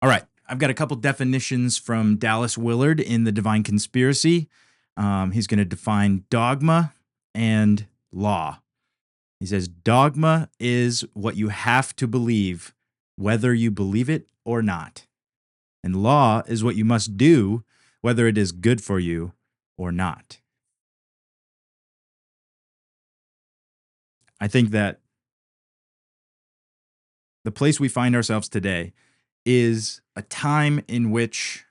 All right. I've got a couple definitions from Dallas Willard in The Divine Conspiracy. He's going to define dogma and law. He says, dogma is what you have to believe, whether you believe it or not. And law is what you must do, whether it is good for you or not. I think that the place we find ourselves today is a time in which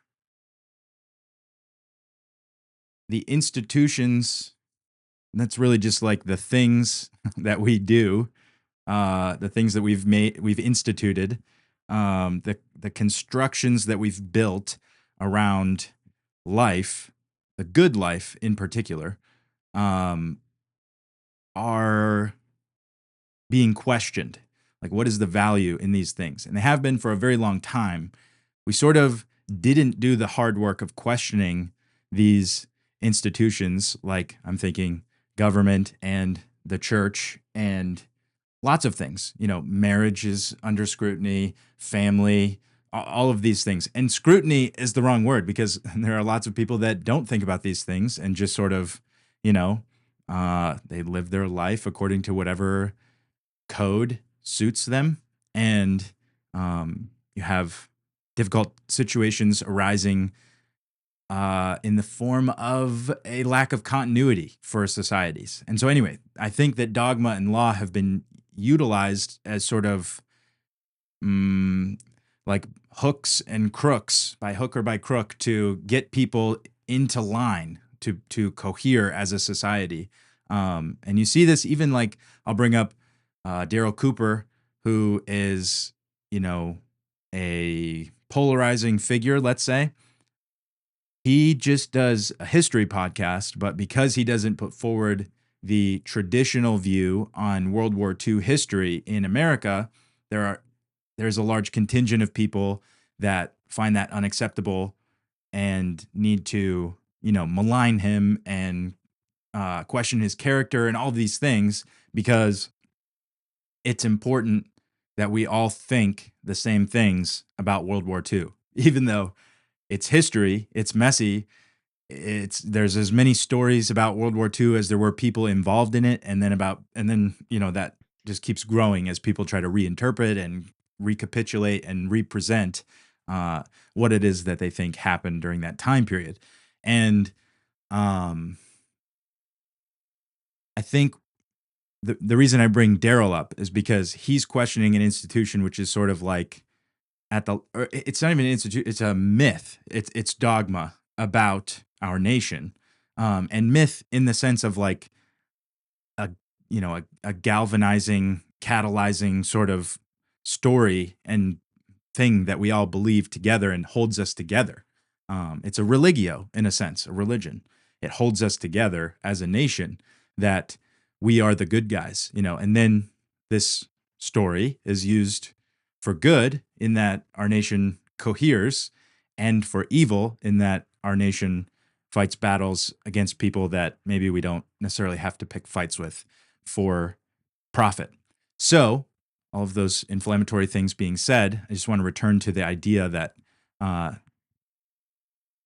the institutions, that's really just like the things that we do, the things that we've instituted, the constructions that we've built around life, the good life in particular, are being questioned. Like, what is the value in these things? And they have been for a very long time. We sort of didn't do the hard work of questioning these institutions, like I'm thinking government and the church and lots of things. Marriage is under scrutiny, family, all of these things. And scrutiny is the wrong word because there are lots of people that don't think about these things and just sort of, they live their life according to whatever code suits them. And you have difficult situations arising in the form of a lack of continuity for societies. And so anyway, I think that dogma and law have been utilized as sort of like hooks and crooks, by hook or by crook, to get people into line, to cohere as a society. And you see this even, like, I'll bring up Daryl Cooper, who is, a polarizing figure, let's say. He just does a history podcast, but because he doesn't put forward the traditional view on World War II history in America, there's a large contingent of people that find that unacceptable and need to, malign him and question his character and all these things, because it's important that we all think the same things about World War II, even though it's history, it's messy. There's as many stories about World War II as there were people involved in it, and then that just keeps growing as people try to reinterpret and recapitulate and represent what it is that they think happened during that time period. And I think the reason I bring Daryl up is because he's questioning an institution which is sort of like it's not even an institute, it's a myth. It's dogma about our nation, and myth in the sense of like a galvanizing, catalyzing sort of story and thing that we all believe together and holds us together. It's a religio, in a sense, a religion. It holds us together as a nation, that we are the good guys, and then this story is used for good in that our nation coheres, and for evil in that our nation fights battles against people that maybe we don't necessarily have to pick fights with for profit. So, all of those inflammatory things being said, I just want to return to the idea that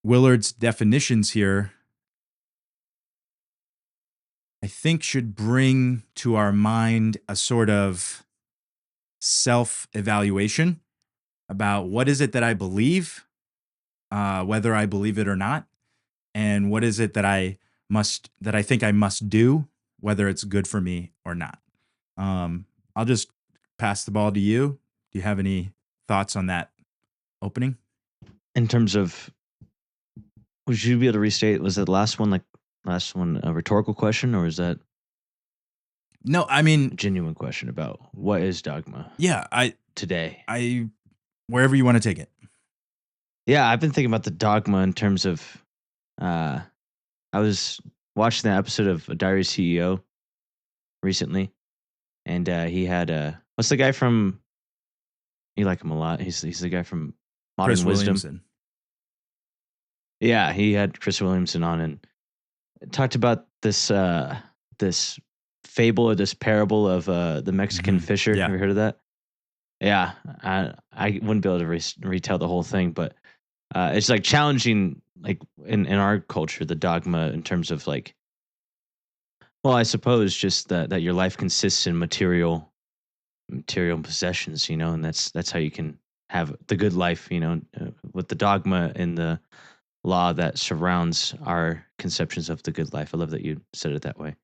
Willard's definitions here, I think, should bring to our mind a sort of self-evaluation about what is it that I believe, whether I believe it or not, and what is it that I think I must do, whether it's good for me or not. I'll just pass the ball to you. Do you have any thoughts on that opening? In terms of, would you be able to restate? Was the last one a rhetorical question, or is that No, I mean, a genuine question about what is dogma? Yeah, today. Wherever you want to take it. Yeah, I've been thinking about the dogma in terms of, I was watching that episode of Diary CEO recently, and he had what's the guy from? You like him a lot. He's the guy from Modern Chris Wisdom. Williamson. Yeah, he had Chris Williamson on and talked about this this fable or this parable of the Mexican fisher. Yeah. Have you heard of that? Yeah, I wouldn't be able to retell the whole thing, but it's like challenging, like in our culture, the dogma in terms of like, well, I suppose just that your life consists in material possessions, and that's how you can have the good life, with the dogma and the law that surrounds our conceptions of the good life. I love that you said it that way.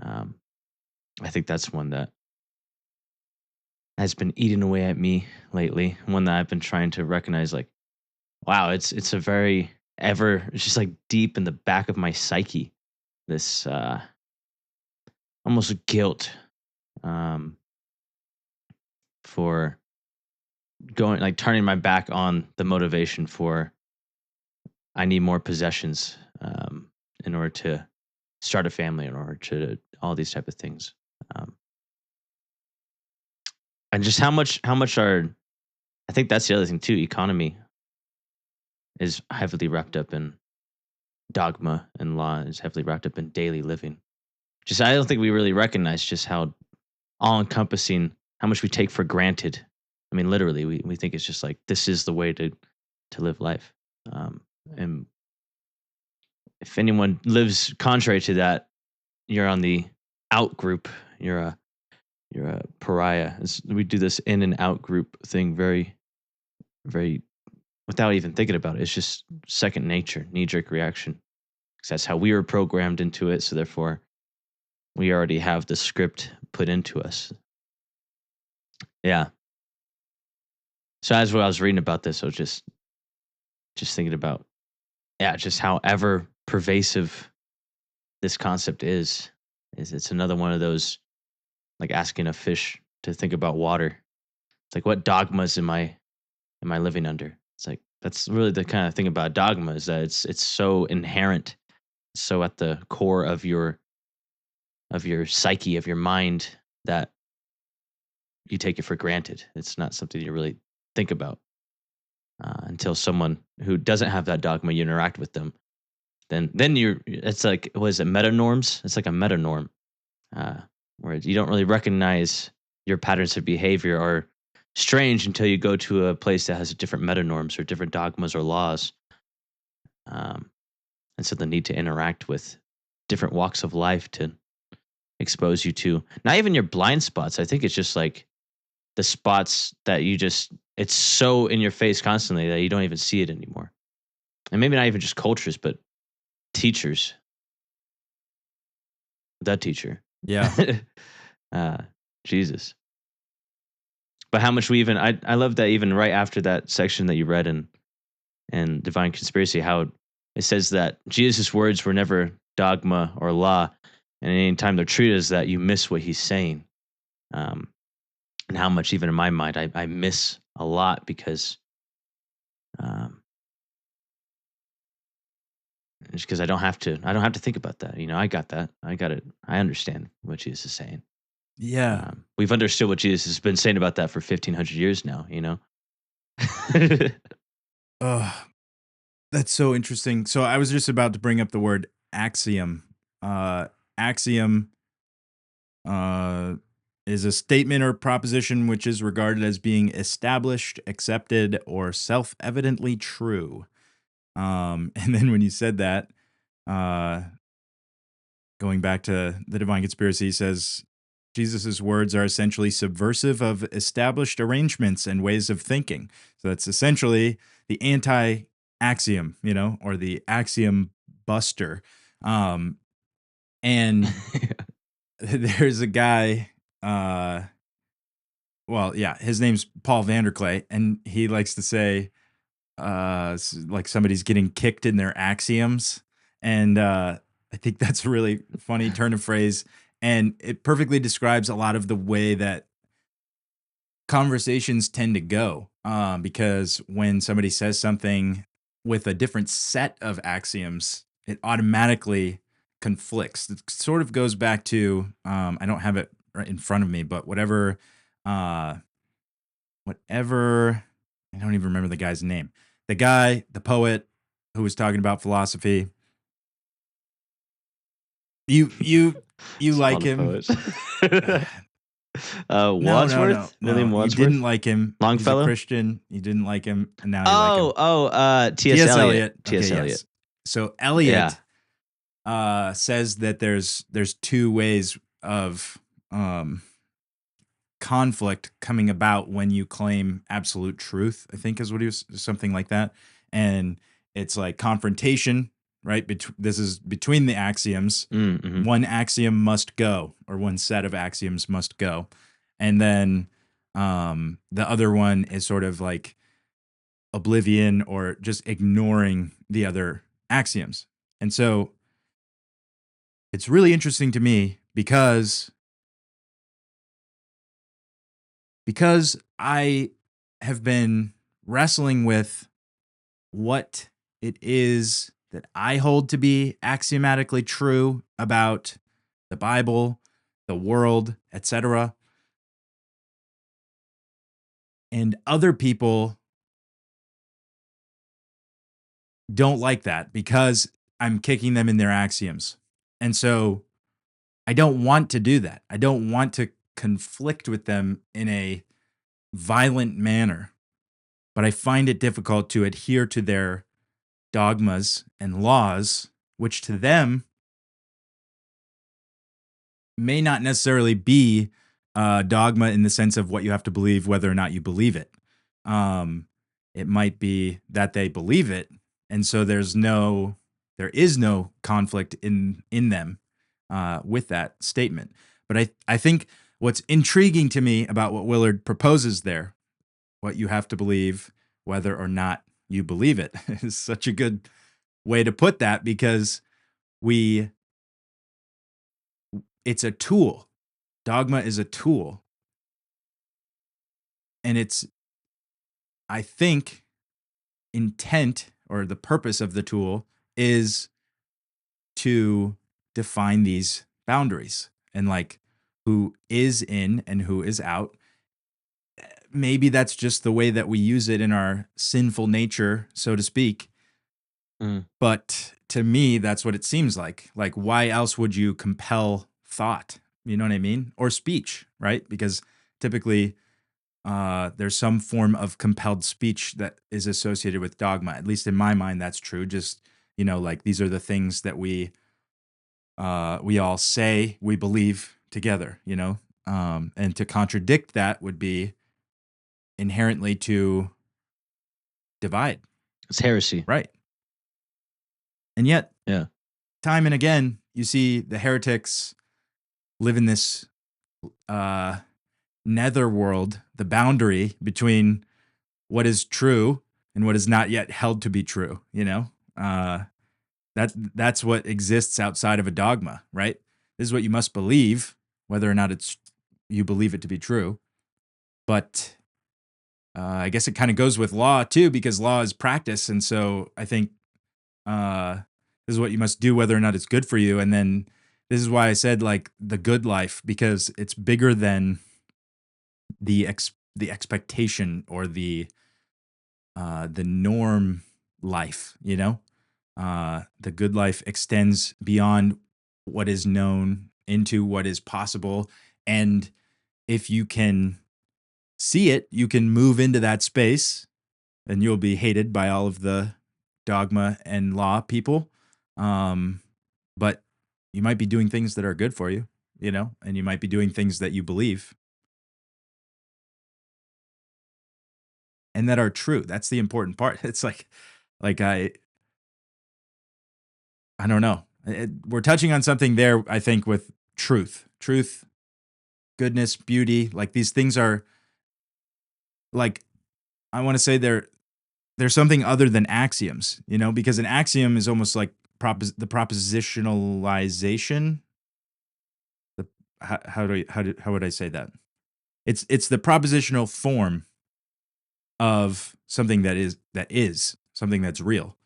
Um, I think that's one that has been eating away at me lately. One that I've been trying to recognize, like, wow, it's a very it's just like deep in the back of my psyche. This almost guilt um, for going, like, turning my back on the motivation for I need more possessions in order to start a family, in order to all these type of things, um, and just how much our I think that's the other thing too. Economy is heavily wrapped up in dogma, and law is heavily wrapped up in daily living. Just I don't think we really recognize just how all encompassing, how much we take for granted. I mean, literally, we think it's just like this is the way to live life. And if anyone lives contrary to that, you're on the out group. You're a pariah. We do this in and out group thing very, very without even thinking about it. It's just second nature, knee jerk reaction. 'Cause that's how we were programmed into it. So therefore, we already have the script put into us. Yeah. So as I was reading about this, I was just thinking about, yeah, just how ever pervasive this concept is it's another one of those, like asking a fish to think about water. It's like, what dogmas am I living under? It's like that's really the kind of thing about dogma, is that it's so inherent, so at the core of your psyche, of your mind, that you take it for granted. It's not something you really think about until someone who doesn't have that dogma, you interact with them. Then you're it's like, was it meta norms? It's like a meta norm, uh, where you don't really recognize your patterns of behavior are strange until you go to a place that has different meta norms or different dogmas or laws. Um, and so the need to interact with different walks of life to expose you to not even your blind spots. I think it's just like the spots that it's so in your face constantly that you don't even see it anymore. And maybe not even just cultures, but teachers. That teacher. Yeah. uh, Jesus. But how much we even I love that even right after that section that you read in Divine Conspiracy, how it says that Jesus' words were never dogma or law, and any time they're treated as that, you miss what he's saying. Um, and how much even in my mind I miss a lot because um, just because I don't have to think about that. I got that. I got it. I understand what Jesus is saying. Yeah. We've understood what Jesus has been saying about that for 1,500 years now. Oh, that's so interesting. So I was just about to bring up the word axiom. Axiom uh, is a statement or proposition which is regarded as being established, accepted, or self-evidently true. And then when you said that, uh, going back to the Divine Conspiracy, says Jesus' words are essentially subversive of established arrangements and ways of thinking. So that's essentially the anti axiom, or the axiom buster. Um, and there's a guy, well, yeah, his name's Paul Vanderklay, and he likes to say, like somebody's getting kicked in their axioms. And I think that's a really funny turn of phrase. And it perfectly describes a lot of the way that conversations tend to go. Because when somebody says something with a different set of axioms, it automatically conflicts. It sort of goes back to, I don't have it right in front of me, but uh, whatever, I don't even remember the guy's name. The guy, the poet who was talking about philosophy. You It's all like the him. poets. Wadsworth? William You Wadsworth? didn't like him. He's a Longfellow? Christian. You didn't like him, and now you like him. T.S. Eliot. Okay, T.S. Eliot. yes. So Yeah. Eliot says that there's two ways of conflict coming about when you claim absolute truth. I think is what he was, something like that, and it's like confrontation, right? This is between the axioms. Mm-hmm. One axiom must go, or one set of axioms must go, and then the other one is sort of like oblivion or just ignoring the other axioms. And so it's really interesting to me because I have been wrestling with what it is that I hold to be axiomatically true about the Bible, the world, etc. And other people don't like that because I'm kicking them in their axioms. And so I don't want to do that. I don't want to conflict with them in a violent manner, but I find it difficult to adhere to their dogmas and laws, which to them may not necessarily be dogma in the sense of what you have to believe, whether or not you believe it. It might be that they believe it, and so there is no conflict in them with that statement. But I think what's intriguing to me about what Willard proposes there, what you have to believe, whether or not you believe it, is such a good way to put that, because it's a tool. Dogma is a tool. And it's, I think, intent or the purpose of the tool is to define these boundaries and like who is in and who is out. Maybe that's just the way that we use it in our sinful nature, so to speak. But to me, that's what it seems like. Like, why else would you compel thought? You know what I mean? Or speech, right? Because typically there's some form of compelled speech that is associated with dogma. At least in my mind, that's true. Just, like these are the things that we all say we believe together, and to contradict that would be inherently to divide. It's heresy. Right. And yet, yeah, time and again, you see the heretics live in this netherworld, the boundary between what is true and what is not yet held to be true. That's what exists outside of a dogma, right? This is what you must believe, whether or not you believe it to be true. But I guess it kind of goes with law too, because law is practice, and so I think this is what you must do, whether or not it's good for you. And then this is why I said like the good life, because it's bigger than the expectation or the norm life. The good life extends beyond what is known into what is possible, and if you can see it, you can move into that space, and you'll be hated by all of the dogma and law people. But you might be doing things that are good for you, and you might be doing things that you believe and that are true. That's the important part. It's like I don't know. We're touching on something there, I think, with truth, goodness, beauty. Like these things are like, I want to say they're something other than axioms, because an axiom is almost like the propositionalization. How would I say that? It's the propositional form of something that is something that's real.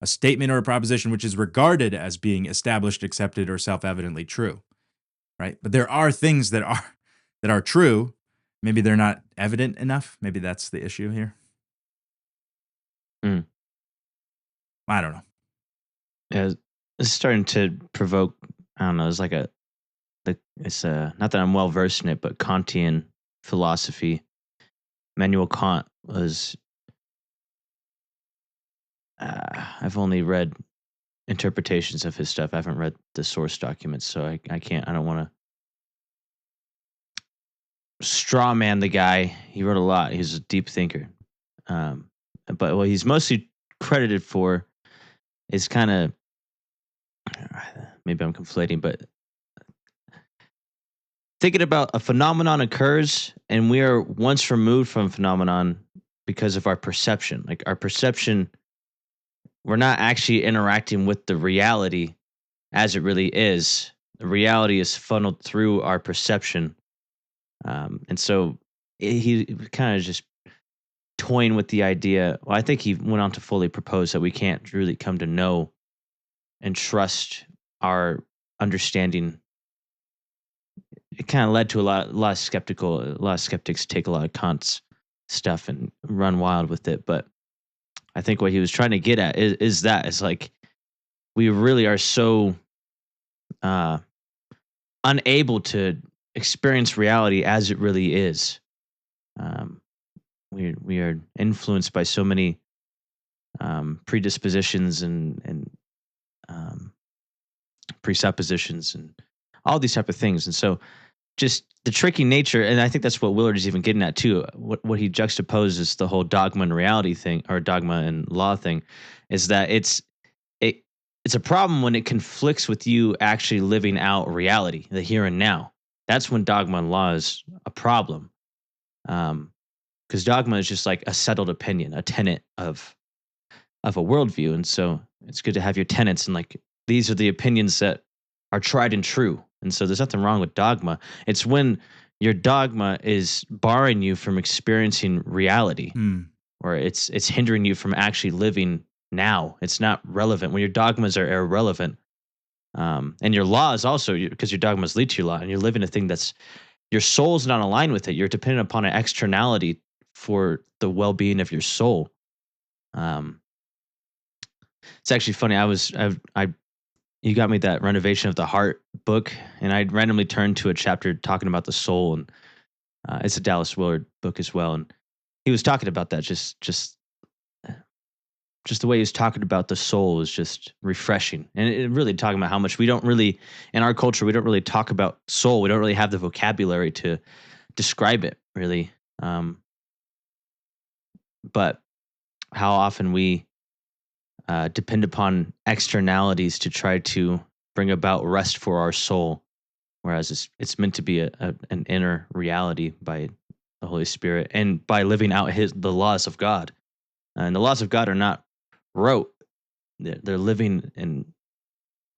A statement or a proposition which is regarded as being established, accepted, or self-evidently true, right? But there are things that are true. Maybe they're not evident enough. Maybe that's the issue here. I don't know. Yeah, it's starting to provoke. I don't know. It's like It's not that I'm well versed in it, but Kantian philosophy. Immanuel Kant was. I've only read interpretations of his stuff. I haven't read the source documents, so I can't. I don't want to straw man the guy. He wrote a lot. He's a deep thinker. But what he's mostly credited for is kind of, maybe I'm conflating, but thinking about a phenomenon occurs and we are once removed from phenomenon because of our perception. Like our perception, we're not actually interacting with the reality as it really is. The reality is funneled through our perception. And so he kind of just toying with the idea. Well, I think he went on to fully propose that we can't really come to know and trust our understanding. It kind of led to a lot of skeptics take a lot of Kant's stuff and run wild with it. But I think what he was trying to get at is that it's like we really are so uh, unable to experience reality as it really is. Um, we are influenced by so many predispositions and um, presuppositions and all these type of things. And so just the tricky nature, and I think that's what Willard is even getting at too. What he juxtaposes the whole dogma and reality thing, or dogma and law thing, is that it it's a problem when it conflicts with you actually living out reality, the here and now. That's when dogma and law is a problem. Because dogma is just like a settled opinion, a tenet of a worldview, and so it's good to have your tenets and like these are the opinions that are tried and true. And so there's nothing wrong with dogma. It's when your dogma is barring you from experiencing reality, Hmm. or it's hindering you from actually living now. It's not relevant when your dogmas are irrelevant. And your law is also because your dogmas lead to your law, and you're living a thing that's your soul's not aligned with it. You're dependent upon an externality for the well-being of your soul. Um, it's actually funny. I you got me that Renovation of the Heart book, and I randomly turned to a chapter talking about the soul, and it's a Dallas Willard book as well, and he was talking about that. Just the way he was talking about the soul is just refreshing, and it really talking about how much we don't really in our culture we don't really talk about soul. We don't really have the vocabulary to describe it really, but how often we depend upon externalities to try to bring about rest for our soul, whereas it's meant to be an inner reality by the Holy Spirit and by living out the laws of God. And the laws of God are not rote; they're living and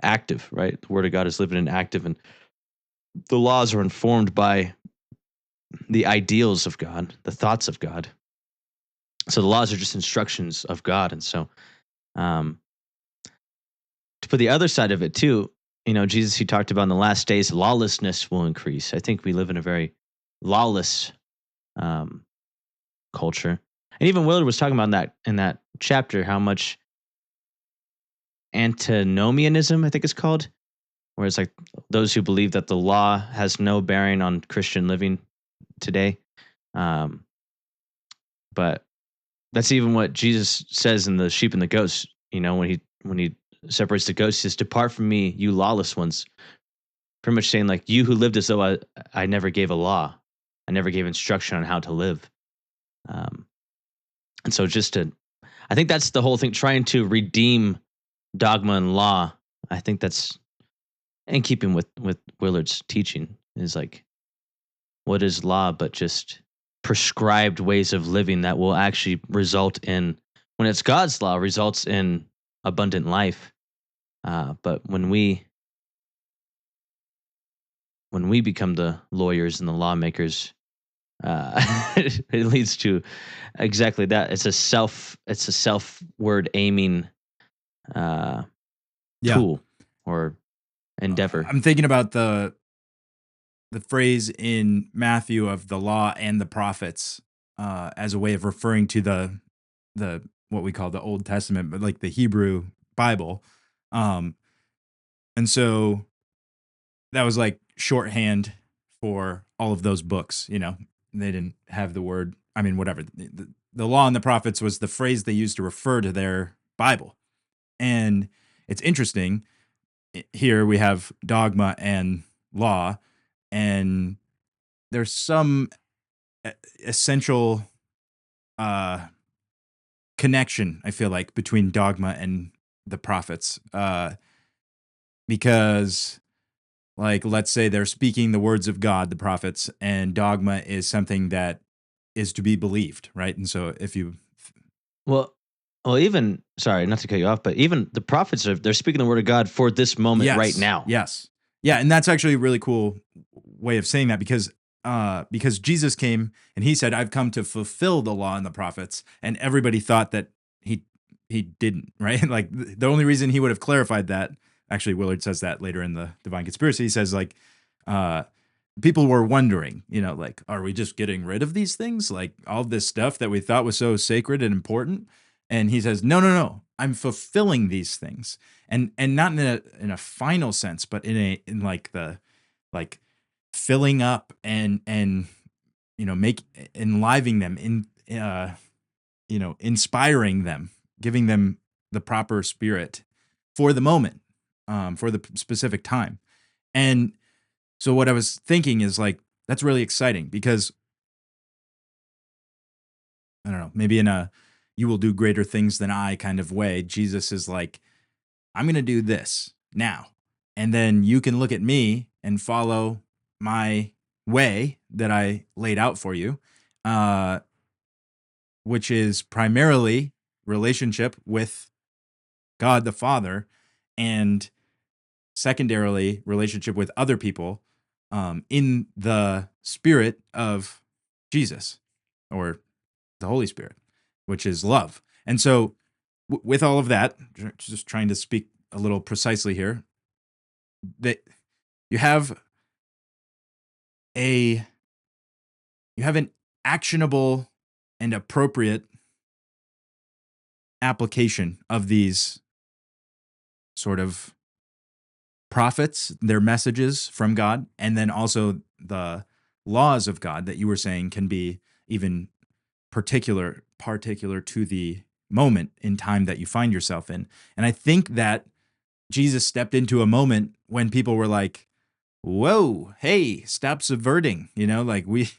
active. Right, the Word of God is living and active, and the laws are informed by the ideals of God, the thoughts of God. So the laws are just instructions of God, and so um, to put the other side of it too, Jesus, he talked about in the last days, lawlessness will increase. I think we live in a very lawless um, culture. And even Willard was talking about in that chapter how much antinomianism, I think it's called, where it's like those who believe that the law has no bearing on Christian living today. Um, but that's even what Jesus says in the sheep and the goats. When he separates the goats, he says, "Depart from me, you lawless ones." Pretty much saying like, "You who lived as though I never gave a law, I never gave instruction on how to live." Um, and so I think that's the whole thing, trying to redeem dogma and law. I think that's in keeping with Willard's teaching is like, what is law but just prescribed ways of living that will actually result in, when it's God's law, results in abundant life. But when we become the lawyers and the lawmakers, it leads to exactly that. It's a self-word aiming uh, Yeah. tool or endeavor. I'm thinking about the phrase in Matthew of the law and the prophets as a way of referring to the what we call the Old Testament, but like the Hebrew Bible. Um, and so that was like shorthand for all of those books. You know, they didn't have the word. I mean, whatever. The law and the prophets was the phrase they used to refer to their Bible. And it's interesting. Here we have dogma and law, and there's some essential connection, I feel like, between dogma and the prophets. Because, like, let's say they're speaking the words of God, the prophets, and dogma is something that is to be believed, right? And so if you, Well, even sorry, not to cut you off, but even the prophets they're speaking the word of God for this moment right yes, now. yes, yeah, and that's actually a really cool way of saying that because Jesus came and he said, "I've come to fulfill the law and the prophets," and everybody thought that he didn't, right? Like the only reason he would have clarified that, actually, Willard says that later in the Divine Conspiracy. He says like, people were wondering, you know, like, are we just getting rid of these things, like all this stuff that we thought was so sacred and important? And he says, no, no, no, I'm fulfilling these things, and not in a final sense, but in like the like filling up and you know make enlivening them you know, inspiring them, giving them the proper spirit for the moment, for the specific time. And so what I was thinking is like, that's really exciting because I don't know, maybe in a you will do greater things than I kind of way, Jesus is like, I'm going to do this now. And then you can look at me and follow my way that I laid out for you, uh, which is primarily relationship with God the Father, and secondarily relationship with other people, in the spirit of Jesus or the Holy Spirit, which is love. And so, with all of that, just trying to speak a little precisely here, that you have a you have an actionable and appropriate application of these sort of prophets, their messages from God, and then also the laws of God that you were saying can be even particular to the moment in time that you find yourself in. And I think that Jesus stepped into a moment when people were like, whoa, hey, stop subverting, you know, like we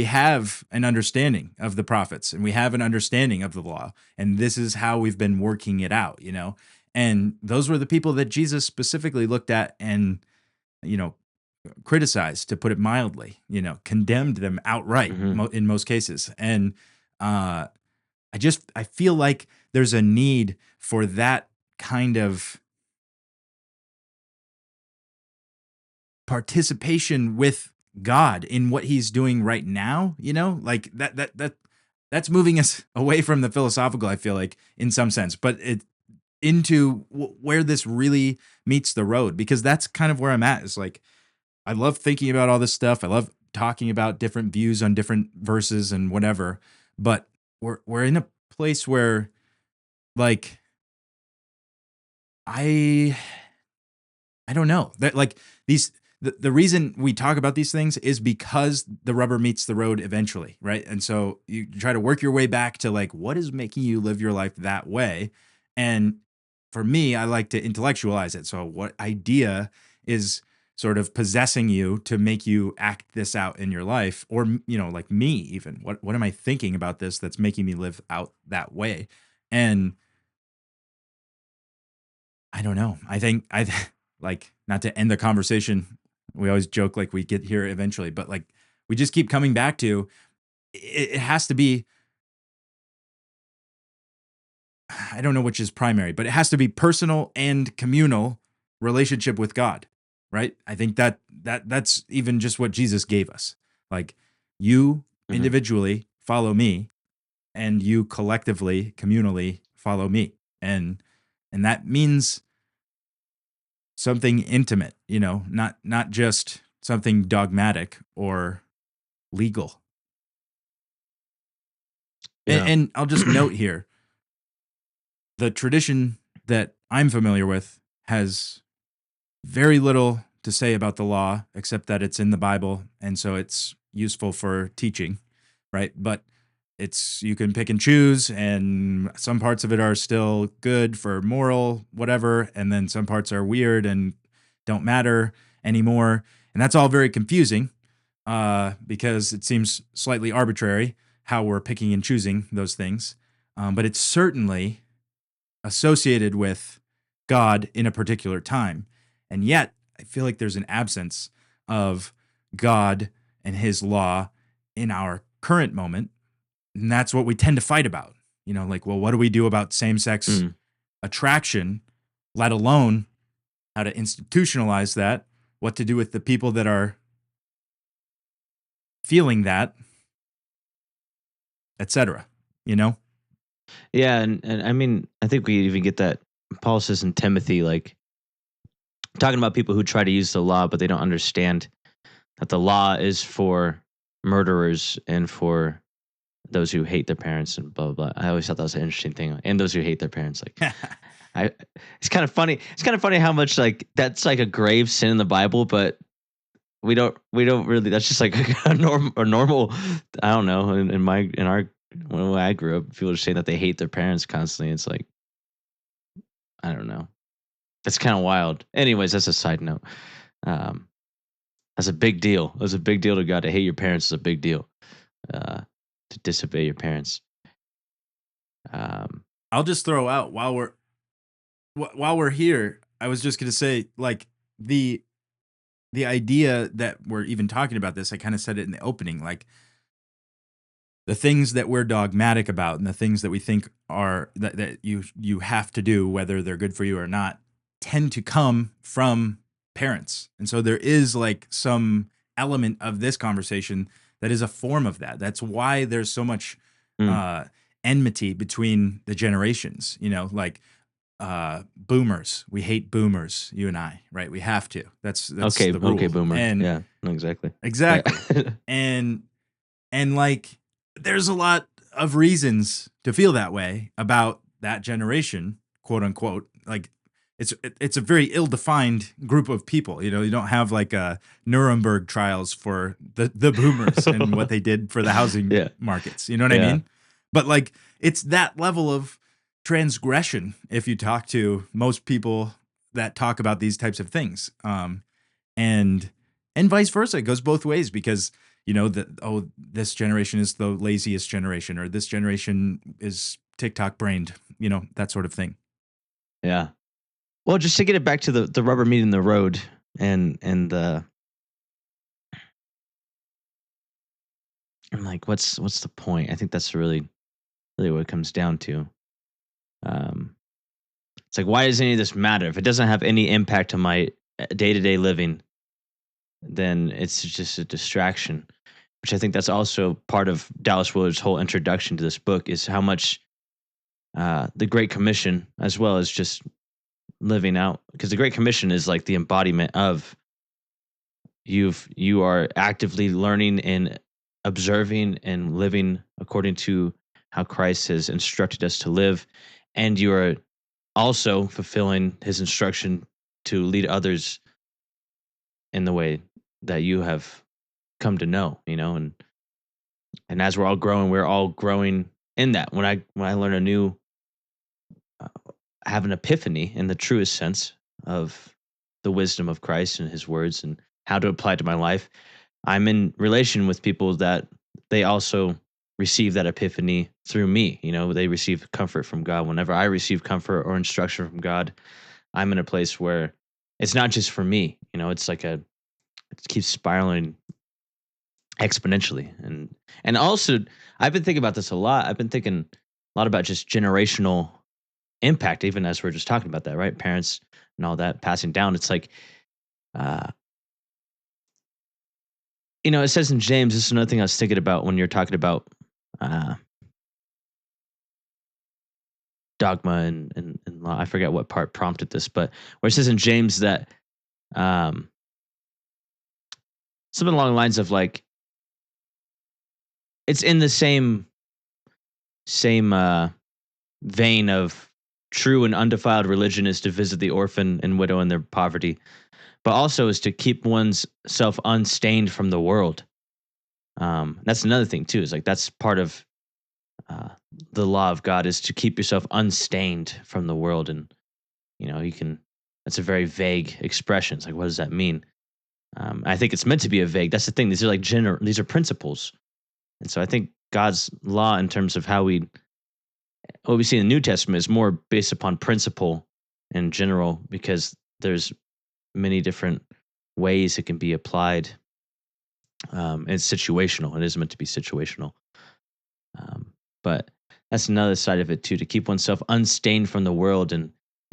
have an understanding of the prophets and we have an understanding of the law, and this is how we've been working it out, you know. And those were the people that Jesus specifically looked at and, you know, criticized, to put it mildly, you know, condemned them outright Mhm. in most cases. And I feel like there's a need for that kind of participation with God in what he's doing right now, you know? Like that's moving us away from the philosophical, I feel like, in some sense, but it into where this really meets the road, because that's kind of where I'm at. Is like, I love thinking about all this stuff. I love talking about different views on different verses and whatever, but we're in a place where, like, I I don't know. That, like, the reason we talk about these things is because the rubber meets the road eventually, right? And so you try to work your way back to like, what is making you live your life that way? And for me, I like to intellectualize it. So what idea is sort of possessing you to make you act this out in your life, or you know, like me, even what am I thinking about this that's making me live out that way? And I don't know. I think like, not to end the conversation. We always joke like we get here eventually, but like we just keep coming back to it has to be, I don't know which is primary, but it has to be personal and communal relationship with God, right? I think that's even just what Jesus gave us. Like, you Mhm. individually follow me, and you collectively, communally follow me. And that means something intimate, you know, not just something dogmatic or legal. Yeah. And I'll just note here, the tradition that I'm familiar with has very little to say about the law except that it's in the Bible, and so it's useful for teaching, right? But you can pick and choose, and some parts of it are still good for moral whatever, and then some parts are weird and don't matter anymore, and that's all very confusing because it seems slightly arbitrary how we're picking and choosing those things, but it's certainly associated with God in a particular time, and yet I feel like there's an absence of God and his law in our current moment. And that's what we tend to fight about. Like, well, what do we do about same-sex attraction, let alone how to institutionalize that, what to do with the people that are feeling that, etc. Yeah, and I mean, I think we even get that. Paul says in Timothy, like, talking about people who try to use the law, but they don't understand that the law is for murderers and for those who hate their parents and blah, blah, blah. I always thought that was an interesting thing. And those who hate their parents. Like, it's kind of funny. It's kind of funny how much like that's like a grave sin in the Bible, but we don't really, that's just like a normal, I don't know. When I grew up, people were saying that they hate their parents constantly. It's like, I don't know. That's kind of wild. Anyways, that's a side note. That's a big deal. It was a big deal to God. To hate your parents is a big deal. To disobey your parents. I'll just throw out while we're here, I was just going to say, like, the idea that we're even talking about this, I kind of said it in the opening, like the things that we're dogmatic about and the things that we think are that you have to do, whether they're good for you or not, tend to come from parents. And so there is like some element of this conversation that is a form of that. That's why there's so much enmity between the generations, like boomers. We hate boomers, you and I, right? We have to. That's okay, the rule. Okay, boomer. And yeah, exactly. Exactly. and like there's a lot of reasons to feel that way about that generation, quote unquote. Like it's a very ill-defined group of people. You don't have like Nuremberg trials for the boomers and what they did for the housing markets. You know what I mean? But like it's that level of transgression if you talk to most people that talk about these types of things. And vice versa. It goes both ways because this generation is the laziest generation, or this generation is TikTok brained, that sort of thing. Yeah. Well, just to get it back to the rubber meeting the road and the, I'm like, what's the point? I think that's really what it comes down to. It's like, why does any of this matter? If it doesn't have any impact on my day-to-day living, then it's just a distraction, which I think that's also part of Dallas Willard's whole introduction to this book is how much the Great Commission, as well as just living out, because the Great Commission is like the embodiment of you are actively learning and observing and living according to how Christ has instructed us to live, and you are also fulfilling his instruction to lead others in the way that you have come to know, and as we're all growing in that. When I learn a new, have an epiphany in the truest sense of the wisdom of Christ and his words and how to apply it to my life, I'm in relation with people that they also receive that epiphany through me. They receive comfort from God. Whenever I receive comfort or instruction from God, I'm in a place where it's not just for me. It's like it keeps spiraling exponentially. And also, I've been thinking about this a lot. I've been thinking a lot about just generational impact, even as we're just talking about that, right? Parents and all that passing down. It's like, it says in James, this is another thing I was thinking about when you're talking about dogma and law. I forget what part prompted this, but where it says in James that something along the lines of like, it's in the same vein of true and undefiled religion is to visit the orphan and widow in their poverty, but also is to keep one's self unstained from the world. That's another thing too. Is like that's part of uh, the law of God is to keep yourself unstained from the world, and you can. That's a very vague expression. It's like, what does that mean? I think it's meant to be a vague. That's the thing. These are like general. These are principles, and so I think God's law, in terms of what we see in the New Testament, is more based upon principle in general, because there's many different ways it can be applied. It's situational. It is meant to be situational. But that's another side of it too, to keep oneself unstained from the world, and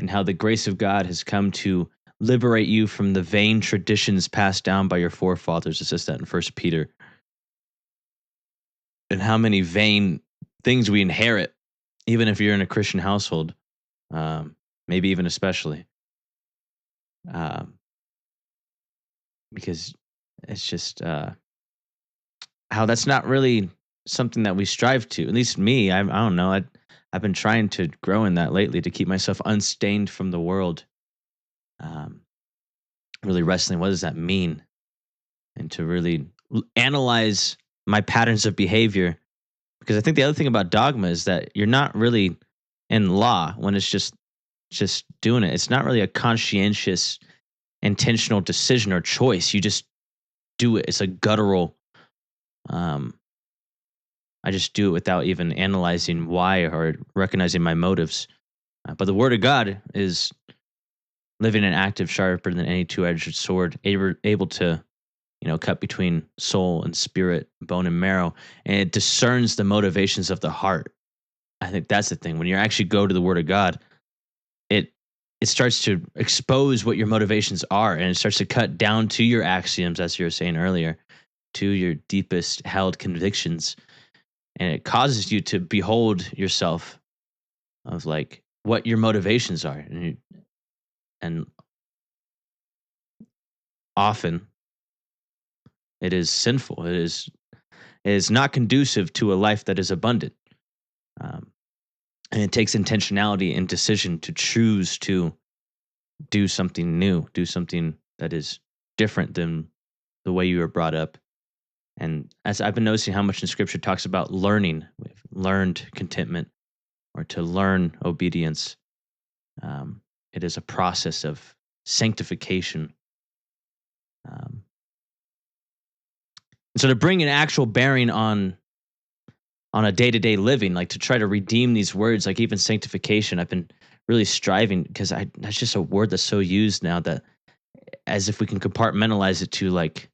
how the grace of God has come to liberate you from the vain traditions passed down by your forefathers. It says that in First Peter. And how many vain things we inherit, even if you're in a Christian household, maybe even especially, because it's just how that's not really something that we strive to. At least me, I don't know. I've been trying to grow in that lately, to keep myself unstained from the world. Um, really wrestling, what does that mean? And to really analyze my patterns of behavior. Because I think the other thing about dogma is that you're not really in law when it's just doing it. It's not really a conscientious, intentional decision or choice. You just do it. It's a guttural. I just do it without even analyzing why or recognizing my motives. But the Word of God is living and active, sharper than any two-edged sword, able to, cut between soul and spirit, bone and marrow, and it discerns the motivations of the heart. I think that's the thing. When you actually go to the Word of God, it starts to expose what your motivations are, and it starts to cut down to your axioms, as you were saying earlier, to your deepest held convictions, and it causes you to behold yourself of like what your motivations are, and often it is sinful. It is not conducive to a life that is abundant. And it takes intentionality and decision to choose to do something new, do something that is different than the way you were brought up. And as I've been noticing how much in Scripture talks about learning, we've learned contentment, or to learn obedience. It is a process of sanctification. So to bring an actual bearing on a day-to-day living, like to try to redeem these words, like even sanctification, I've been really striving, because that's just a word that's so used now, that as if we can compartmentalize it to like,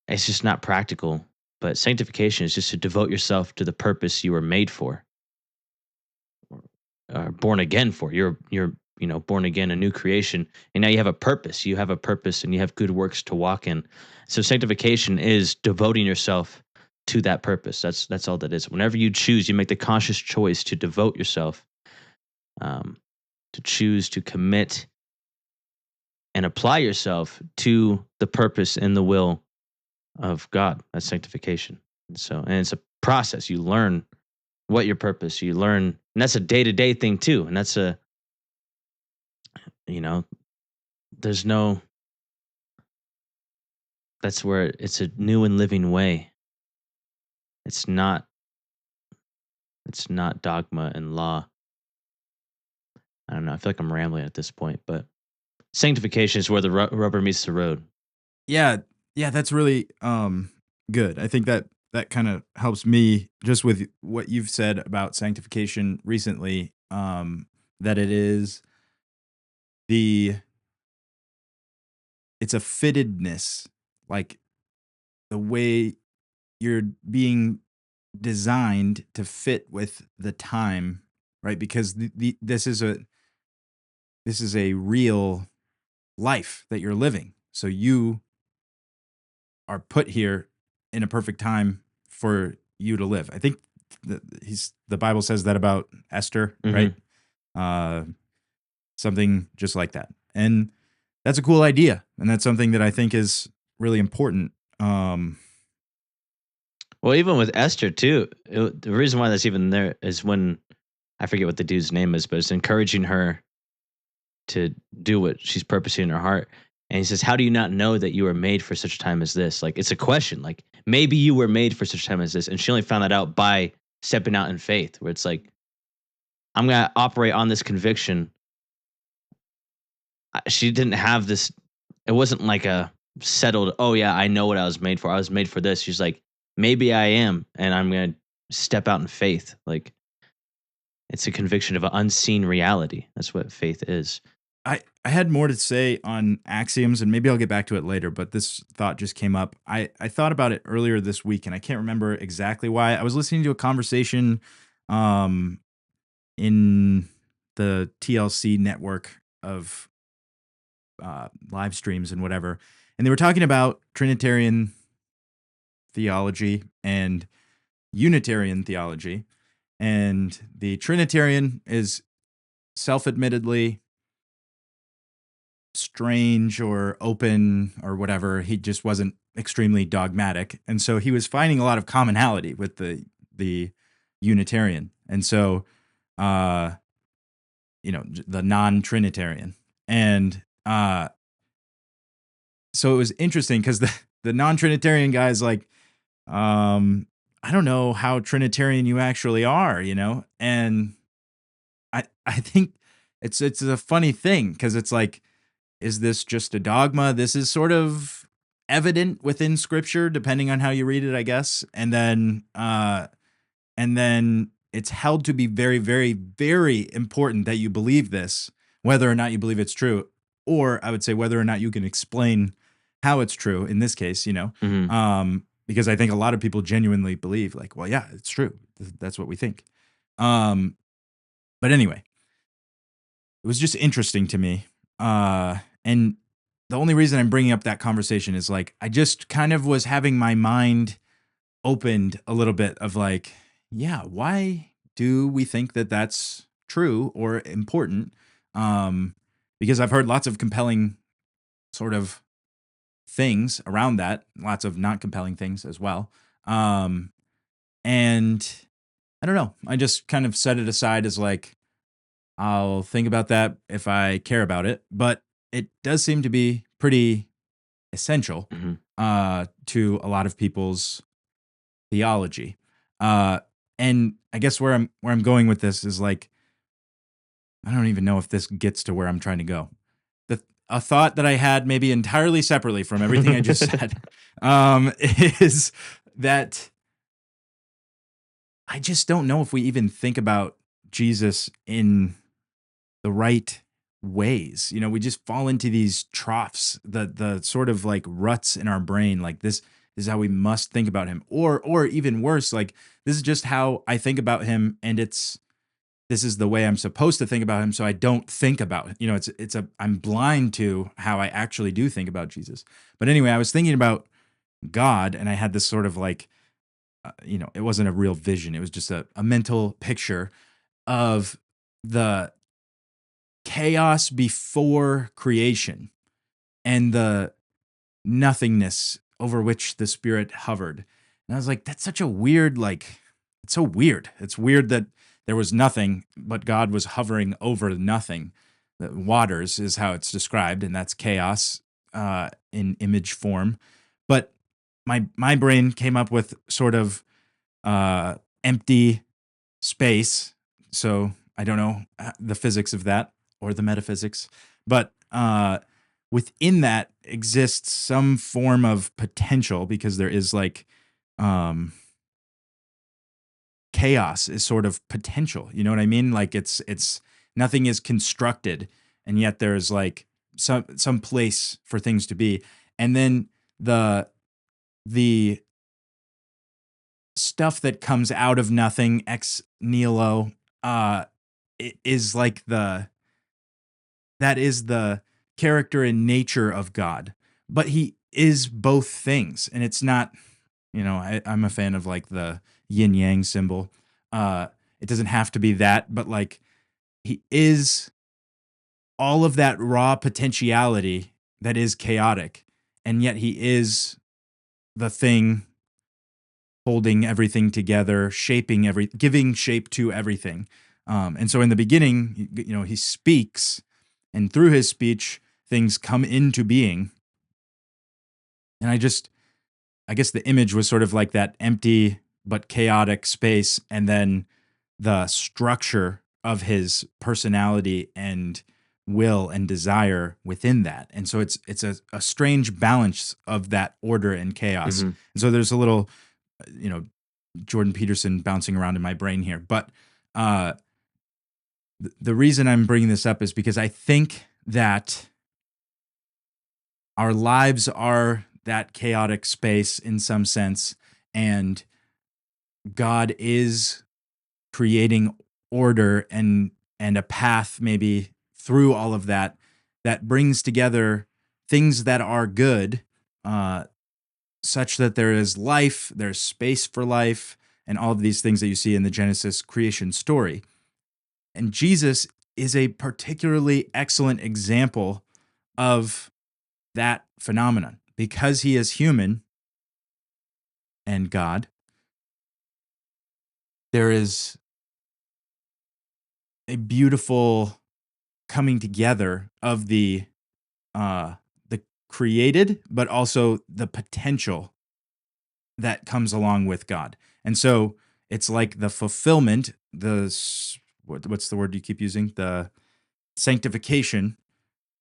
it's just not practical. But sanctification is just to devote yourself to the purpose you were made for, or born again for. You're born again, a new creation, and now you have a purpose. You have a purpose, and you have good works to walk in. So sanctification is devoting yourself to that purpose. That's all that is. Whenever you choose, you make the conscious choice to devote yourself, to choose to commit and apply yourself to the purpose and the will of God. That's sanctification. And it's a process. You learn what your purpose. You learn, and that's a day-to-day thing too. And that's there's no. That's where it's a new and living way. It's not dogma and law. I don't know. I feel like I'm rambling at this point, but sanctification is where the rubber meets the road. Yeah, that's really good. I think that kind of helps me just with what you've said about sanctification recently. That it's a fittedness, like the way you're being designed to fit with the time, right? Because this is a real life that you're living. So you are put here in a perfect time for you to live. I think the Bible says that about Esther, right? Something just like that. And that's a cool idea. And that's something that I think is really important. Well, even with Esther too, the reason why that's even there is when, I forget what the dude's name is, but it's encouraging her to do what she's purposing in her heart. And he says, "How do you not know that you were made for such a time as this?" Like, it's a question. Like, maybe you were made for such a time as this, and she only found that out by stepping out in faith. Where it's like, I'm gonna operate on this conviction. She didn't have this. It wasn't like a settled. Oh yeah, I know what I was made for. I was made for this. She's like, maybe I am, and I'm gonna step out in faith. Like, it's a conviction of an unseen reality. That's what faith is. I had more to say on axioms, and maybe I'll get back to it later, but this thought just came up. I thought about it earlier this week, and I can't remember exactly why. I was listening to a conversation um, in the TLC network of live streams and whatever, and they were talking about Trinitarian theology and Unitarian theology. And the Trinitarian is self-admittedly strange or open or whatever. He just wasn't extremely dogmatic, and so he was finding a lot of commonality with the Unitarian, and so the non-Trinitarian, and so it was interesting because the non-Trinitarian guy is like, I don't know how Trinitarian you actually are, and I think it's a funny thing because it's like, is this just a dogma? This is sort of evident within Scripture, depending on how you read it, I guess. And then it's held to be very, very, very important that you believe this, whether or not you believe it's true, or I would say whether or not you can explain how it's true. In this case, because I think a lot of people genuinely believe, like, well, yeah, it's true. That's what we think. But anyway, it was just interesting to me. And the only reason I'm bringing up that conversation is like, I just kind of was having my mind opened a little bit of like, yeah, why do we think that that's true or important? Because I've heard lots of compelling sort of things around that, lots of not compelling things as well. And I don't know. I just kind of set it aside as like, I'll think about that if I care about it. But it does seem to be pretty essential to a lot of people's theology. And I guess where I'm going with this is like, I don't even know if this gets to where I'm trying to go. A thought that I had maybe entirely separately from everything I just said is that I just don't know if we even think about Jesus in the right ways. We just fall into these troughs, the sort of like ruts in our brain. Like, this is how we must think about him, or even worse, like, this is just how I think about him, and this is the way I'm supposed to think about him, so I don't think about it. I'm blind to how I actually do think about Jesus. But anyway, I was thinking about God, and I had this sort of like, it wasn't a real vision. It was just a mental picture of the chaos before creation and the nothingness over which the Spirit hovered. And I was like, that's such a weird, like, it's so weird. It's weird that there was nothing, but God was hovering over nothing. The waters is how it's described, and that's chaos in image form. But my brain came up with sort of empty space. So I don't know the physics of that or the metaphysics, but within that exists some form of potential, because there is like chaos is sort of potential. You know what I mean? Like, it's nothing is constructed, and yet there's like some place for things to be. And then the stuff that comes out of nothing, ex nihilo, is like that is the character and nature of God. But he is both things, and it's not, I'm a fan of like the yin yang symbol. It doesn't have to be that, but like, he is all of that raw potentiality that is chaotic, and yet he is the thing holding everything together, giving shape to everything. And so in the beginning, he speaks, and through his speech, things come into being. And I guess the image was sort of like that empty but chaotic space, and then the structure of his personality and will and desire within that. And so it's a strange balance of that order and chaos. Mhm. And so there's a little, Jordan Peterson bouncing around in my brain here. But the reason I'm bringing this up is because I think that our lives are that chaotic space in some sense, and God is creating order and a path maybe through all of that brings together things that are good, such that there is life, there's space for life, and all of these things that you see in the Genesis creation story. And Jesus is a particularly excellent example of that phenomenon because he is human and God. There is a beautiful coming together of the created, but also the potential that comes along with God. And so it's like the fulfillment, what's the word you keep using? The sanctification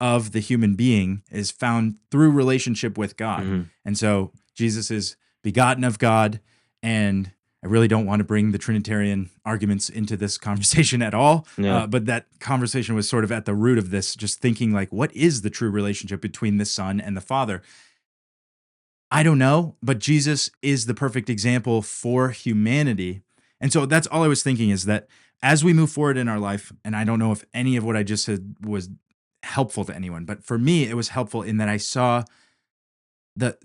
of the human being is found through relationship with God. Mhm. And so Jesus is begotten of God. And I really don't want to bring the Trinitarian arguments into this conversation at all. Yeah. But that conversation was sort of at the root of this, just thinking like, what is the true relationship between the Son and the Father? I don't know, but Jesus is the perfect example for humanity. And so that's all I was thinking, is that as we move forward in our life, and I don't know if any of what I just said was helpful to anyone, but for me, it was helpful in that I saw the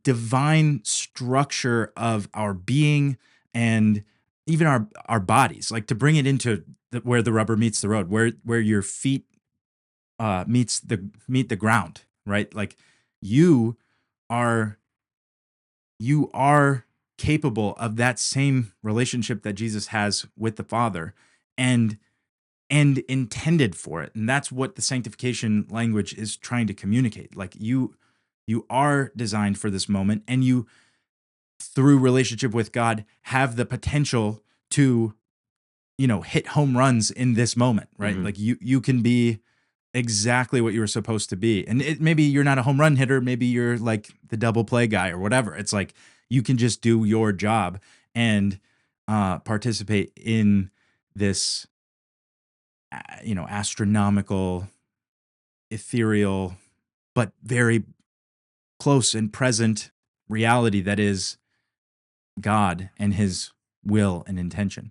divine structure of our being and even our bodies, like to bring it into where the rubber meets the road, where your feet meet the ground, right? Like you are capable of that same relationship that Jesus has with the Father, and intended for it. And that's what the sanctification language is trying to communicate. Like you are designed for this moment, and you, through relationship with God, have the potential to, hit home runs in this moment, right? Mhm. Like you can be exactly what you were supposed to be. And maybe you're not a home run hitter, maybe you're like the double play guy or whatever. It's like you can just do your job and participate in this astronomical, ethereal, but very close and present reality that is God and his will and intention.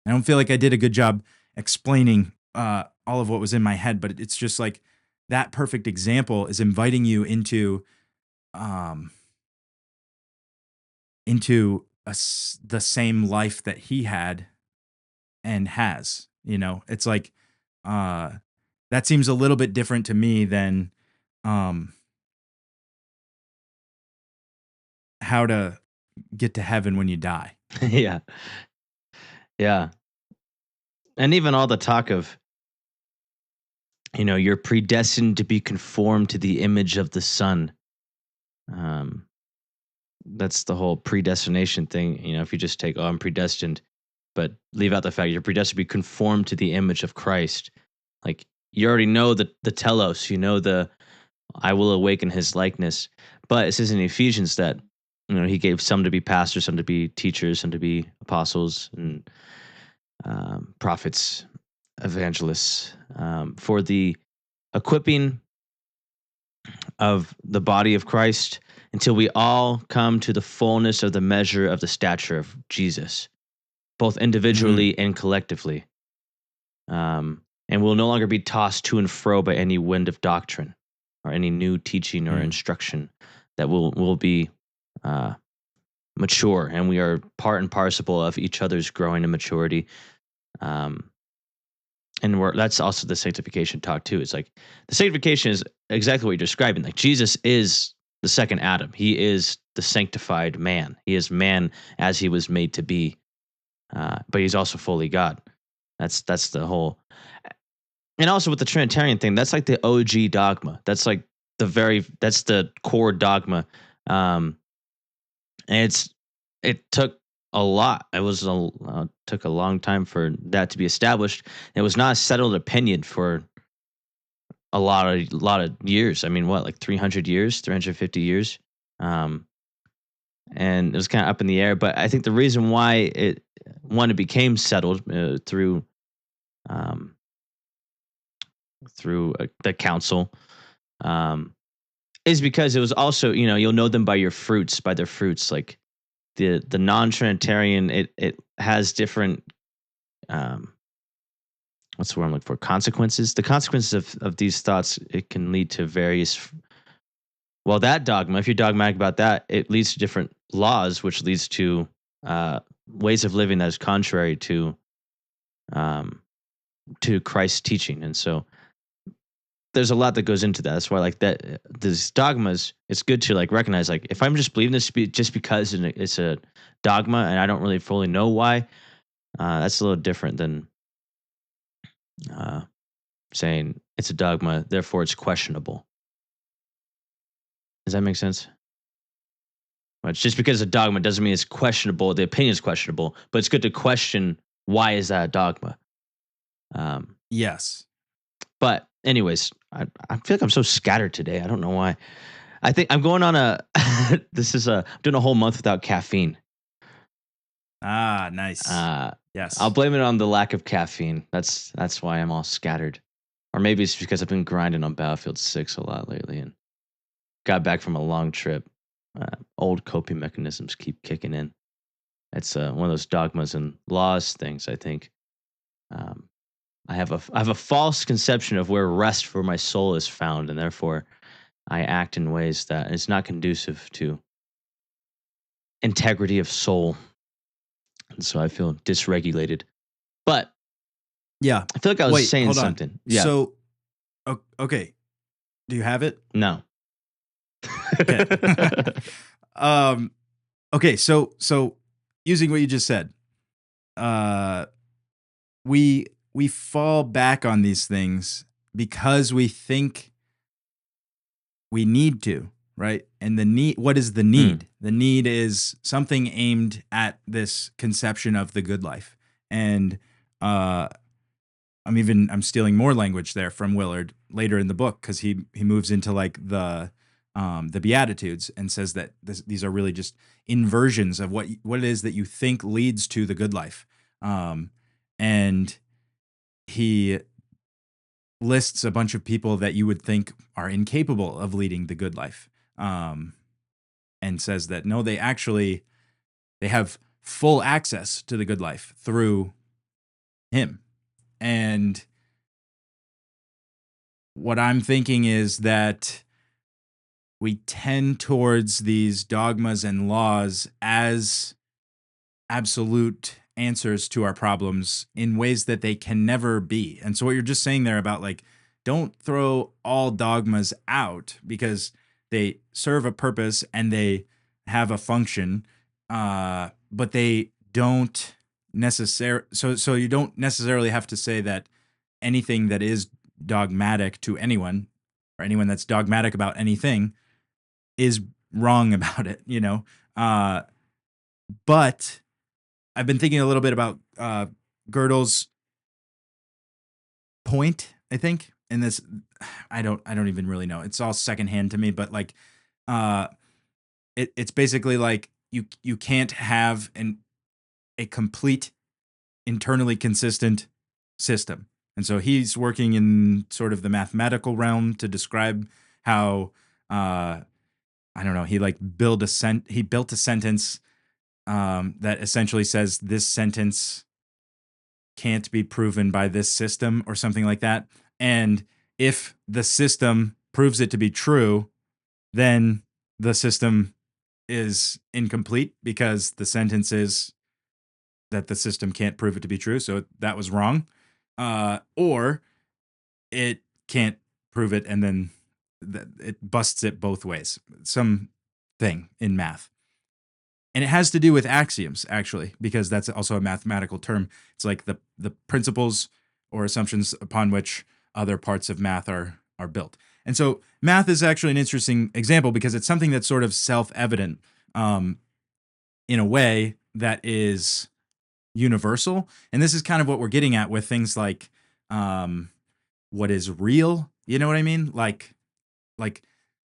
I don't feel like I did a good job explaining all of what was in my head, but it's just like that perfect example is inviting you into the same life that he had and has. It's like that seems a little bit different to me than how to get to heaven when you die. Yeah. Yeah. And even all the talk of, you're predestined to be conformed to the image of the Son. Um, that's the whole predestination thing. If you just take, I'm predestined, but leave out the fact you're predestined to be conformed to the image of Christ. Like you already know the telos, I will awaken his likeness. But it says in Ephesians that, he gave some to be pastors, some to be teachers, some to be apostles and prophets, evangelists, for the equipping of the body of Christ until we all come to the fullness of the measure of the stature of Jesus, both individually and collectively. And will no longer be tossed to and fro by any wind of doctrine or any new teaching or instruction, that will be mature, and we are part and parcel of each other's growing in maturity. And that's also the sanctification talk too. It's like the sanctification is exactly what you're describing. Like Jesus is the second Adam. He is the sanctified man. He is man as he was made to be, but he's also fully God. That's the whole. And also with the Trinitarian thing, that's like the OG dogma. That's like that's the core dogma. And it took a lot. Took a long time for that to be established. It was not a settled opinion for a lot of years. I mean, what, like 300 years, 350 years? Um, and it was kind of up in the air. But I think the reason why it became settled um, through the council is because it was also, you'll know them by your fruits, by their fruits. Like the non-Trinitarian, it has different what's the word I'm looking for? Consequences. The consequences of these thoughts, it can lead to various. Well, that dogma, if you're dogmatic about that, it leads to different laws, which leads to ways of living that is contrary to Christ's teaching, and so there's a lot that goes into that. That's why, like that, these dogmas, it's good to like recognize, like if I'm just believing this just because it's a dogma and I don't really fully know why, that's a little different than saying it's a dogma, therefore it's questionable. Does that make sense? Well, it's just because a dogma doesn't mean it's questionable. The opinion is questionable, but it's good to question why is that a dogma. Yes. But anyways, I feel like I'm so scattered today. I don't know why. I think I'm going on I'm doing a whole month without caffeine. Ah, nice. Yes. I'll blame it on the lack of caffeine. That's why I'm all scattered. Or maybe it's because I've been grinding on Battlefield 6 a lot lately and got back from a long trip. Old coping mechanisms keep kicking in. It's one of those dogmas and laws things, I think. I have a false conception of where rest for my soul is found, and therefore I act in ways that is not conducive to integrity of soul. And so I feel dysregulated. But yeah, I feel like I was saying something. Yeah. So, okay. Do you have it? No. Okay. Okay. So using what you just said, we fall back on these things because we think we need to, right? And what is the need? The need is something aimed at this conception of the good life. And I'm stealing more language there from Willard later in the book, because he moves into like the Beatitudes and says that these are really just inversions of what it is that you think leads to the good life. And he lists a bunch of people that you would think are incapable of leading the good life, and says that no, they have full access to the good life through him. And what I'm thinking is that we tend towards these dogmas and laws as absolute answers to our problems in ways that they can never be. And so what you're just saying there about like, don't throw all dogmas out because they serve a purpose and they have a function, but they don't necessarily. So you don't necessarily have to say that anything that is dogmatic to anyone, or anyone that's dogmatic about anything, is wrong about it, but I've been thinking a little bit about Gödel's point, I think, in this. I don't even really know. It's all secondhand to me, but like it's basically like you can't have a complete internally consistent system. And so he's working in sort of the mathematical realm to describe how I don't know, he built a sentence that essentially says this sentence can't be proven by this system or something like that. And if the system proves it to be true, then the system is incomplete because the sentence is that the system can't prove it to be true. So that was wrong. Or it can't prove it, and then it busts it both ways. Some thing in math. And it has to do with axioms, actually, because that's also a mathematical term. It's like the principles or assumptions upon which other parts of math are built. And so math is actually an interesting example because it's something that's sort of self-evident in a way that is universal. And this is kind of what we're getting at with things like what is real. You know what I mean? Like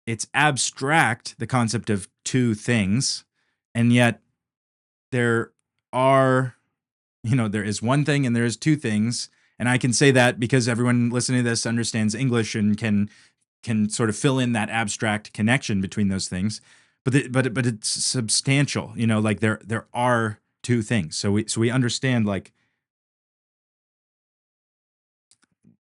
it's abstract, the concept of two things, and yet there are, there is one thing and there is two things. And I can say that because everyone listening to this understands English and can sort of fill in that abstract connection between those things. But it's substantial, like there are two things. So we understand, like,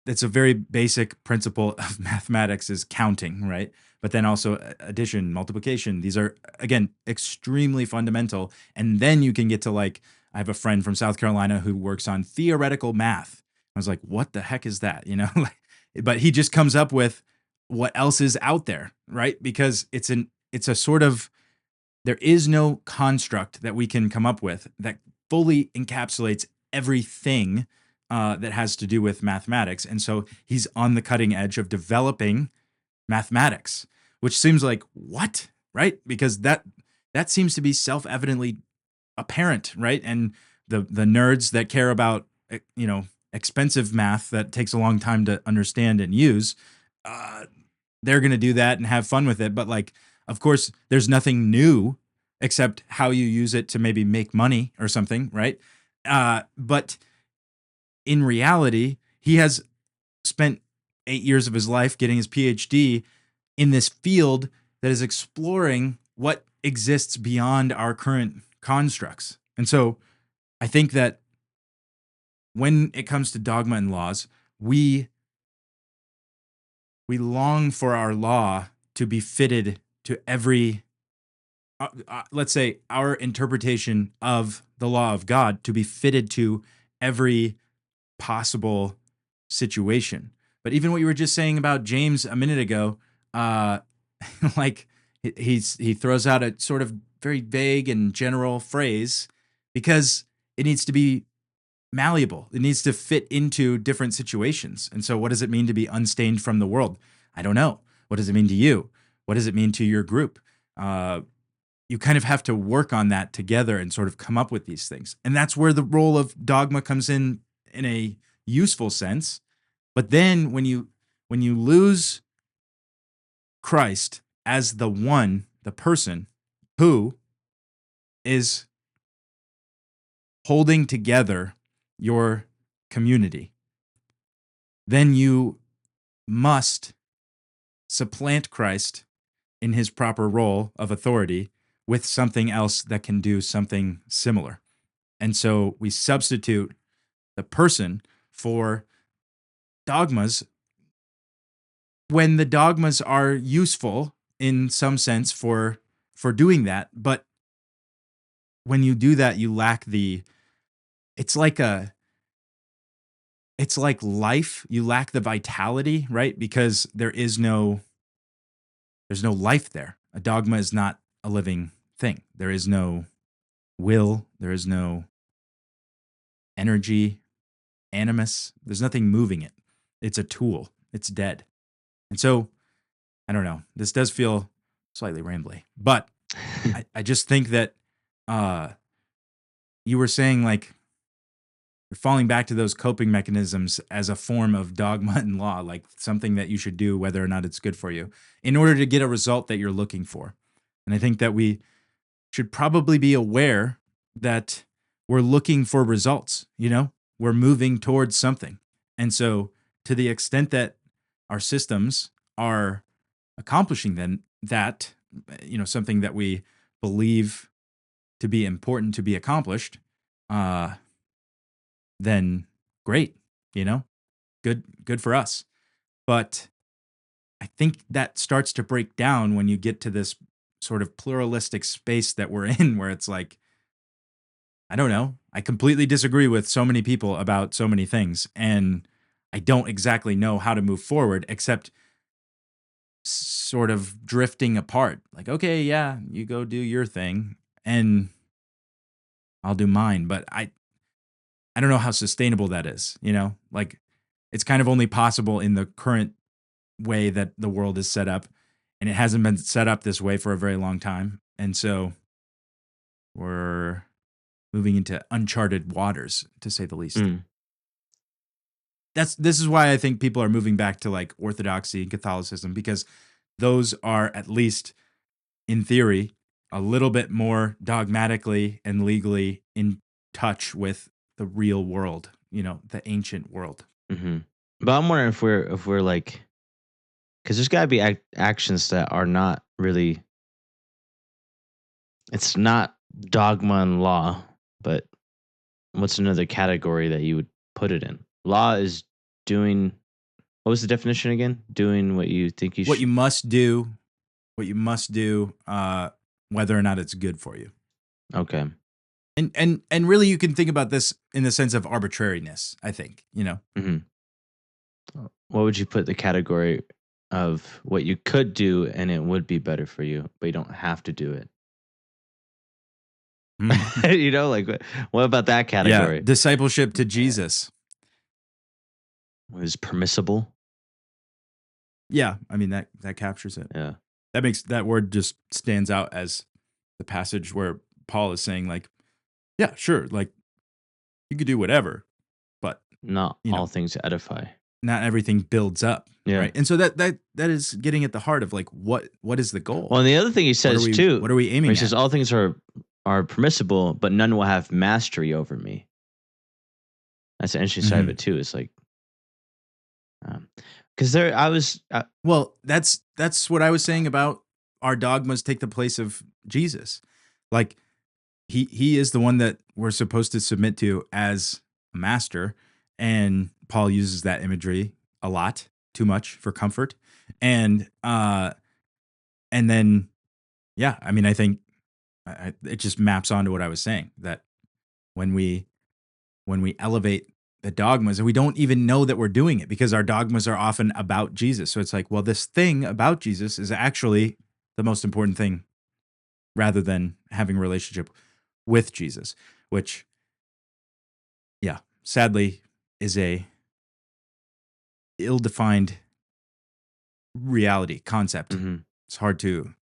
it's a very basic principle of mathematics is counting, right? But then also addition, multiplication. These are, again, extremely fundamental. And then you can get to, like, I have a friend from South Carolina who works on theoretical math. I was like, what the heck is that? But he just comes up with what else is out there, right? Because it's a sort of, there is no construct that we can come up with that fully encapsulates everything that has to do with mathematics. And so he's on the cutting edge of developing mathematics, which seems like, what? Right? Because that seems to be self-evidently apparent, right? And the nerds that care about, expensive math that takes a long time to understand and use, they're going to do that and have fun with it. But, like, of course, there's nothing new except how you use it to maybe make money or something, right? But in reality, he has spent 8 years of his life getting his PhD in this field that is exploring what exists beyond our current constructs. And so I think that when it comes to dogma and laws, we long for our law to be fitted to every, let's say, our interpretation of the law of God to be fitted to every possible situation. But even what you were just saying about James a minute ago, like, he throws out a sort of very vague and general phrase because it needs to be malleable. It needs to fit into different situations. And so what does it mean to be unstained from the world? I don't know. What does it mean to you? What does it mean to your group? You kind of have to work on that together and sort of come up with these things. And that's where the role of dogma comes in a useful sense. But then when you lose Christ as the person who is holding together your community, then you must supplant Christ in his proper role of authority with something else that can do something similar. And so we substitute the person for dogmas when the dogmas are useful in some sense for doing that. But when you do that, you lack it's like life. You lack the vitality, right? Because there's no life there. A dogma is not a living thing. There is no will. There is no energy, animus. There's nothing moving it. It's a tool. It's dead. And so, I don't know. This does feel slightly rambly, but I just think that you were saying, like, you're falling back to those coping mechanisms as a form of dogma and law, like something that you should do whether or not it's good for you in order to get a result that you're looking for. And I think that we should probably be aware that we're looking for results, we're moving towards something. And so to the extent that our systems are accomplishing then that, something that we believe to be important to be accomplished, then great, good for us. But I think that starts to break down when you get to this sort of pluralistic space that we're in, where it's like, I don't know, I completely disagree with so many people about so many things, and I don't exactly know how to move forward except sort of drifting apart. Like, okay, yeah, you go do your thing and I'll do mine. But I don't know how sustainable that is, Like, it's kind of only possible in the current way that the world is set up, and it hasn't been set up this way for a very long time. And so we're moving into uncharted waters, to say the least. Mm. This is why I think people are moving back to like Orthodoxy and Catholicism, because those are, at least in theory, a little bit more dogmatically and legally in touch with the real world, the ancient world. Mm-hmm. But I'm wondering if we're like, because there's got to be actions that are not really. It's not dogma and law, but what's another category that you would put it in? Law is doing. What was the definition again? Doing what you think you should. What you must do, whether or not it's good for you. Okay. And really, you can think about this in the sense of arbitrariness, I think, Mm-hmm. What would you put the category of what you could do and it would be better for you, but you don't have to do it? Like what about that category? Yeah, discipleship to Jesus. Was permissible. Yeah, I mean that captures it. Yeah. That makes that word just stands out as the passage where Paul is saying, like, yeah, sure, like you could do whatever, but not all things edify. Not everything builds up. Yeah. Right. And so that is getting at the heart of like what is the goal? Well, and the other thing he says too. What are we aiming at? He says all things are permissible, but none will have mastery over me. That's the interesting side of it too. It's like, because well, that's what I was saying about our dogmas take the place of Jesus. Like he is the one that we're supposed to submit to as a master, and Paul uses that imagery a lot, too much for comfort, and then yeah, I mean, I think it just maps onto what I was saying, that when we elevate the dogmas, and we don't even know that we're doing it because our dogmas are often about Jesus. So it's like, well, this thing about Jesus is actually the most important thing, rather than having a relationship with Jesus, which, yeah, sadly is a ill-defined reality concept. Mm-hmm. It's hard to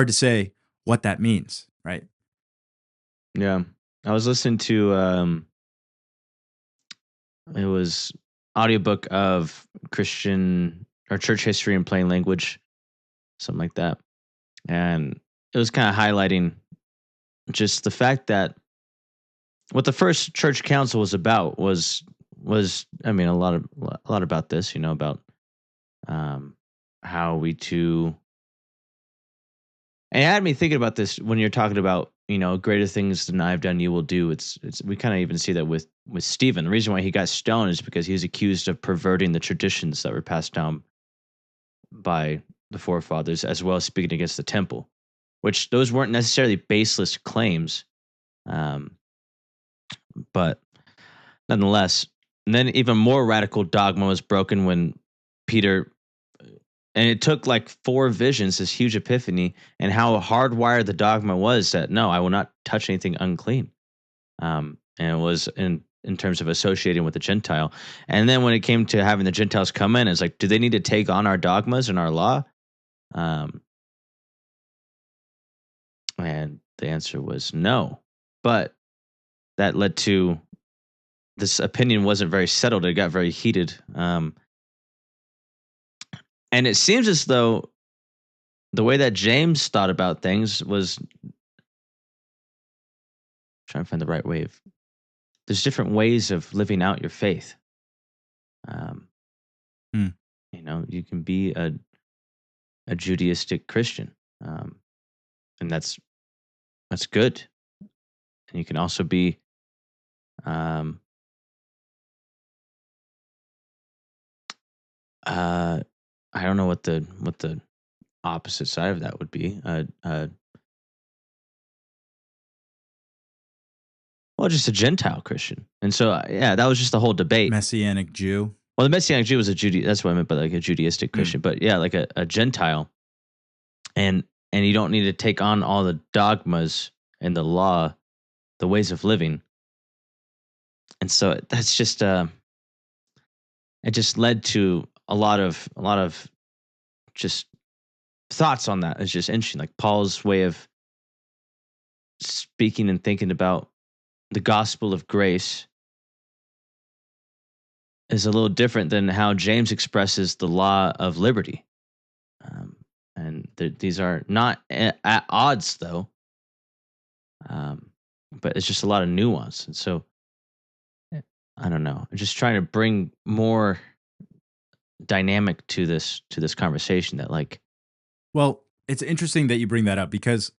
say what that means, right? Yeah. I was listening to it was audiobook of Christian or church history in plain language, something like that. And it was kind of highlighting just the fact that what the first church council was about was I mean, a lot about this, about how we to. And it had me thinking about this when you're talking about, greater things than I've done, you will do. It's we kind of even see that with Stephen. The reason why he got stoned is because he was accused of perverting the traditions that were passed down by the forefathers, as well as speaking against the temple, which those weren't necessarily baseless claims. But nonetheless, and then even more radical dogma was broken when Peter. And it took like 4 visions, this huge epiphany, and how hardwired the dogma was that no, I will not touch anything unclean. And it was in terms of associating with the Gentile. And then when it came to having the Gentiles come in, it's like, do they need to take on our dogmas and our law? And the answer was no. But that led to this opinion wasn't very settled. It got very heated. And it seems as though the way that James thought about things was trying to find the right way of. There's different ways of living out your faith. You can be a Judaistic Christian, and that's good. And you can also be I don't know what the opposite side of that would be. Well, just a Gentile Christian. And so, that was just the whole debate. Messianic Jew. Well, the Messianic Jew was that's what I meant by like a Judaistic Christian. But yeah, like a Gentile. And you don't need to take on all the dogmas and the law, the ways of living. And so that's just, and it just led to a lot of just thoughts on that. It's just interesting, like Paul's way of speaking and thinking about the gospel of grace is a little different than how James expresses the law of liberty. Um, and these are not at odds, though. Um, but it's just a lot of nuance. And so, I don't know. I'm just trying to bring more dynamic to this conversation. That like, Well, it's interesting that you bring that up because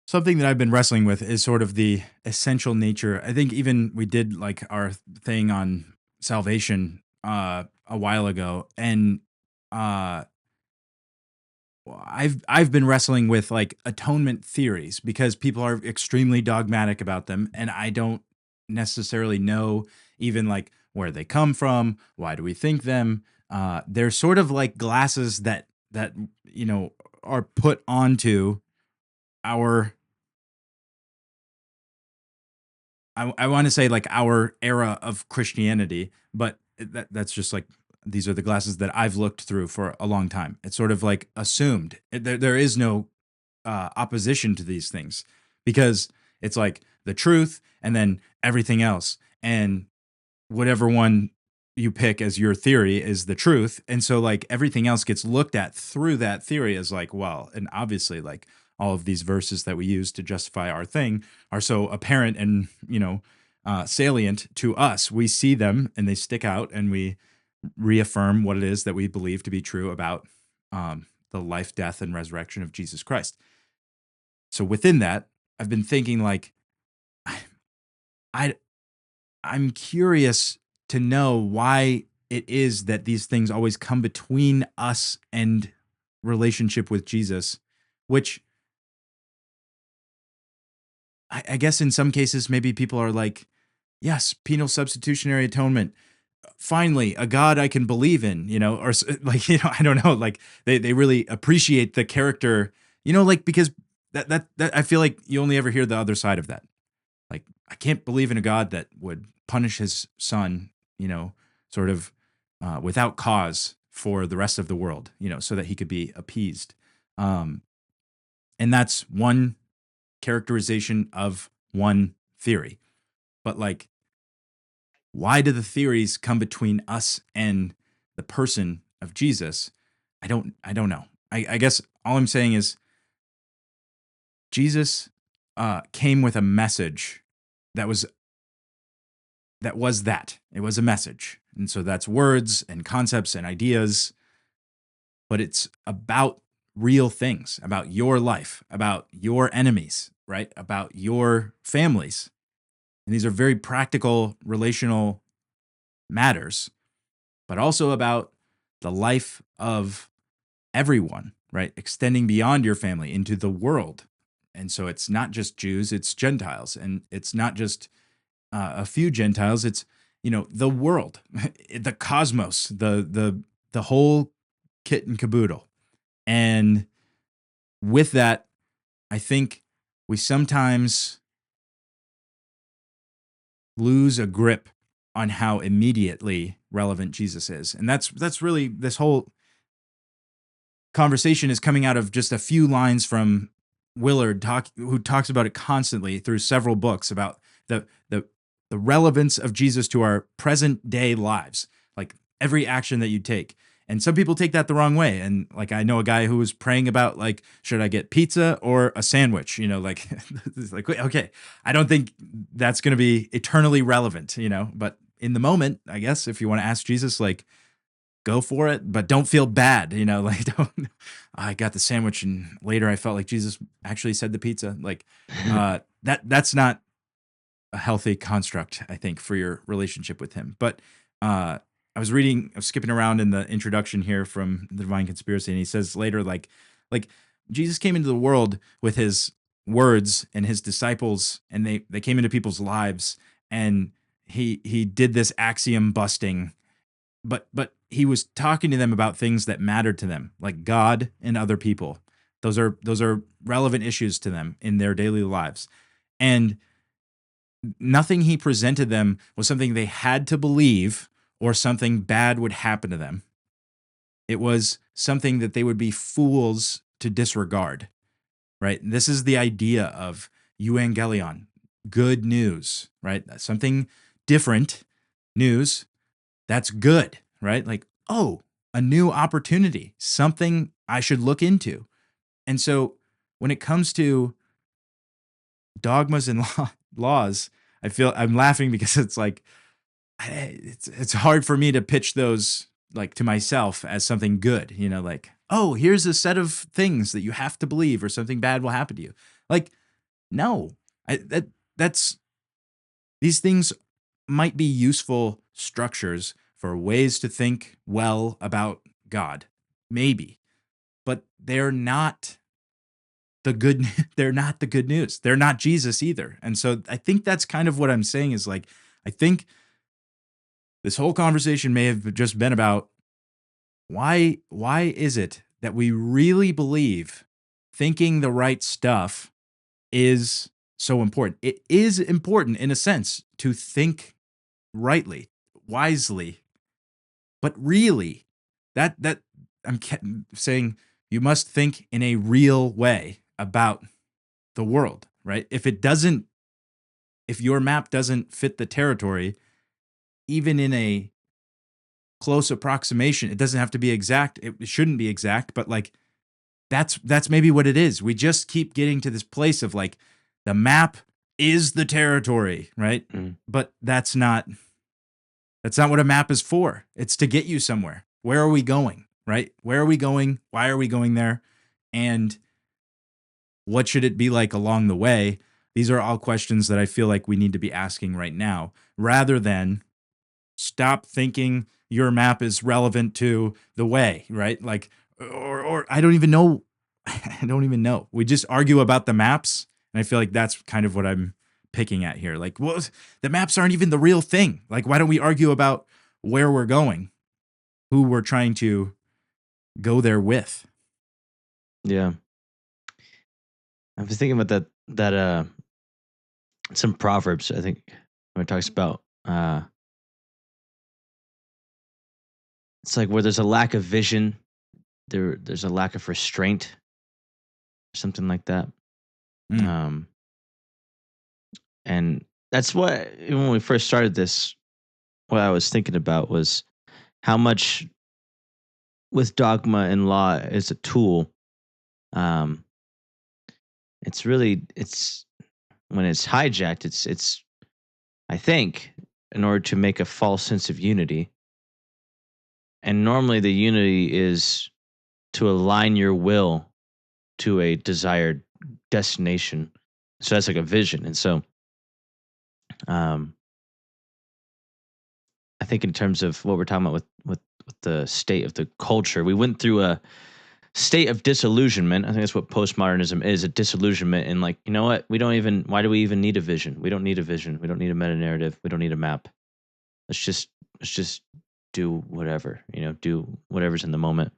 something that I've been wrestling with is sort of the essential nature. I think even we did like our thing on salvation a while ago, and uh I've been wrestling with like atonement theories because people are extremely dogmatic about them, and I don't necessarily know even like where they come from. Why do we think them? They're sort of like glasses that you know are put onto our. I want to say like our era of Christianity, but that's just like these are the glasses that I've looked through for a long time. It's sort of like assumed. There is no opposition to these things because it's like the truth and then everything else. And whatever one you pick as your theory is the truth. And so like everything else gets looked at through that theory as like, well, and obviously like all of these verses that we use to justify our thing are so apparent and, salient to us. We see them and they stick out and we reaffirm what it is that we believe to be true about the life, death, and resurrection of Jesus Christ. So within that, I've been thinking like, I I'm curious to know why it is that these things always come between us and relationship with Jesus, which I guess in some cases maybe people are like, yes, penal substitutionary atonement. Finally, a God I can believe in, or like, I don't know, like they really appreciate the character, like because that I feel like you only ever hear the other side of that. Like, I can't believe in a God that would punish his son, sort of without cause for the rest of the world, so that he could be appeased. Um, and that's one characterization of one theory. But like, why do the theories come between us and the person of Jesus? I don't know. I guess all I'm saying is Jesus came with a message that was that. It was a message. And so that's words and concepts and ideas, but it's about real things, about your life, about your enemies, right? About your families. And these are very practical relational matters, but also about the life of everyone, right? Extending beyond your family into the world. And so it's not just Jews, it's Gentiles. And it's not just a few Gentiles. It's the world, the cosmos, the whole kit and caboodle. And with that, I think we sometimes lose a grip on how immediately relevant Jesus is, and that's really this whole conversation is coming out of just a few lines from Willard, who talks about it constantly through several books about the the the relevance of Jesus to our present day lives, like every action that you take. And some people take that the wrong way. And like I know a guy who was praying about like, should I get pizza or a sandwich? Like it's like, okay, I don't think that's going to be eternally relevant, but in the moment, I guess if you want to ask Jesus, like, go for it, but don't feel bad, like don't I got the sandwich and later I felt like Jesus actually said the pizza. Like that's not a healthy construct, I think, for your relationship with him. But I was skipping around in the introduction here from the Divine Conspiracy, and he says later, like Jesus came into the world with his words and his disciples, and they came into people's lives, and he did this axiom busting, but he was talking to them about things that mattered to them, like God and other people. Those are relevant issues to them in their daily lives. And nothing he presented them was something they had to believe or something bad would happen to them. It was something that they would be fools to disregard, right? This is the idea of euangelion, good news, right? Something different, news, that's good, right? Like, oh, a new opportunity, something I should look into. And so when it comes to dogmas and laws, I feel I'm laughing because it's like, it's hard for me to pitch those like to myself as something good, like, oh, here's a set of things that you have to believe or something bad will happen to you. Like, no, that's these things might be useful structures for ways to think well about God, maybe, but they're not the good. They're not the good news. They're not Jesus either. And so I think that's kind of what I'm saying is like, I think this whole conversation may have just been about why is it that we really believe thinking the right stuff is so important? It is important in a sense to think rightly, wisely, but really that I'm saying you must think in a real way about the world, right? If your map doesn't fit the territory, even in a close approximation, it doesn't have to be exact. It shouldn't be exact, but like that's maybe what it is. We just keep getting to this place of like the map is the territory, right? But that's not what a map is for. It's to get you somewhere. Where are we going, right? Where are we going? Why are we going there? And what should it be like along the way? These are all questions that I feel like we need to be asking right now, rather than stop thinking your map is relevant to the way, right? Like, or I don't even know. I don't even know. We just argue about the maps. And I feel like that's kind of what I'm picking at here. Like, well, the maps aren't even the real thing. Like, why don't we argue about where we're going, who we're trying to go there with? Yeah. I was thinking about that some proverbs, I think, when it talks about it's like where there's a lack of vision, there's a lack of restraint, something like that. Um and that's what, even when we first started this, what I was thinking about was how much with dogma and law is a tool. Um it's when it's hijacked, it's I think, in order to make a false sense of unity. And normally the unity is to align your will to a desired destination. So that's like a vision. And so I think in terms of what we're talking about with the state of the culture, we went through a state of disillusionment. I think that's what postmodernism is, a disillusionment. And like, you know what? Why do we even need a vision? We don't need a vision. We don't need a meta narrative. We don't need a map. Let's just do whatever, do whatever's in the moment.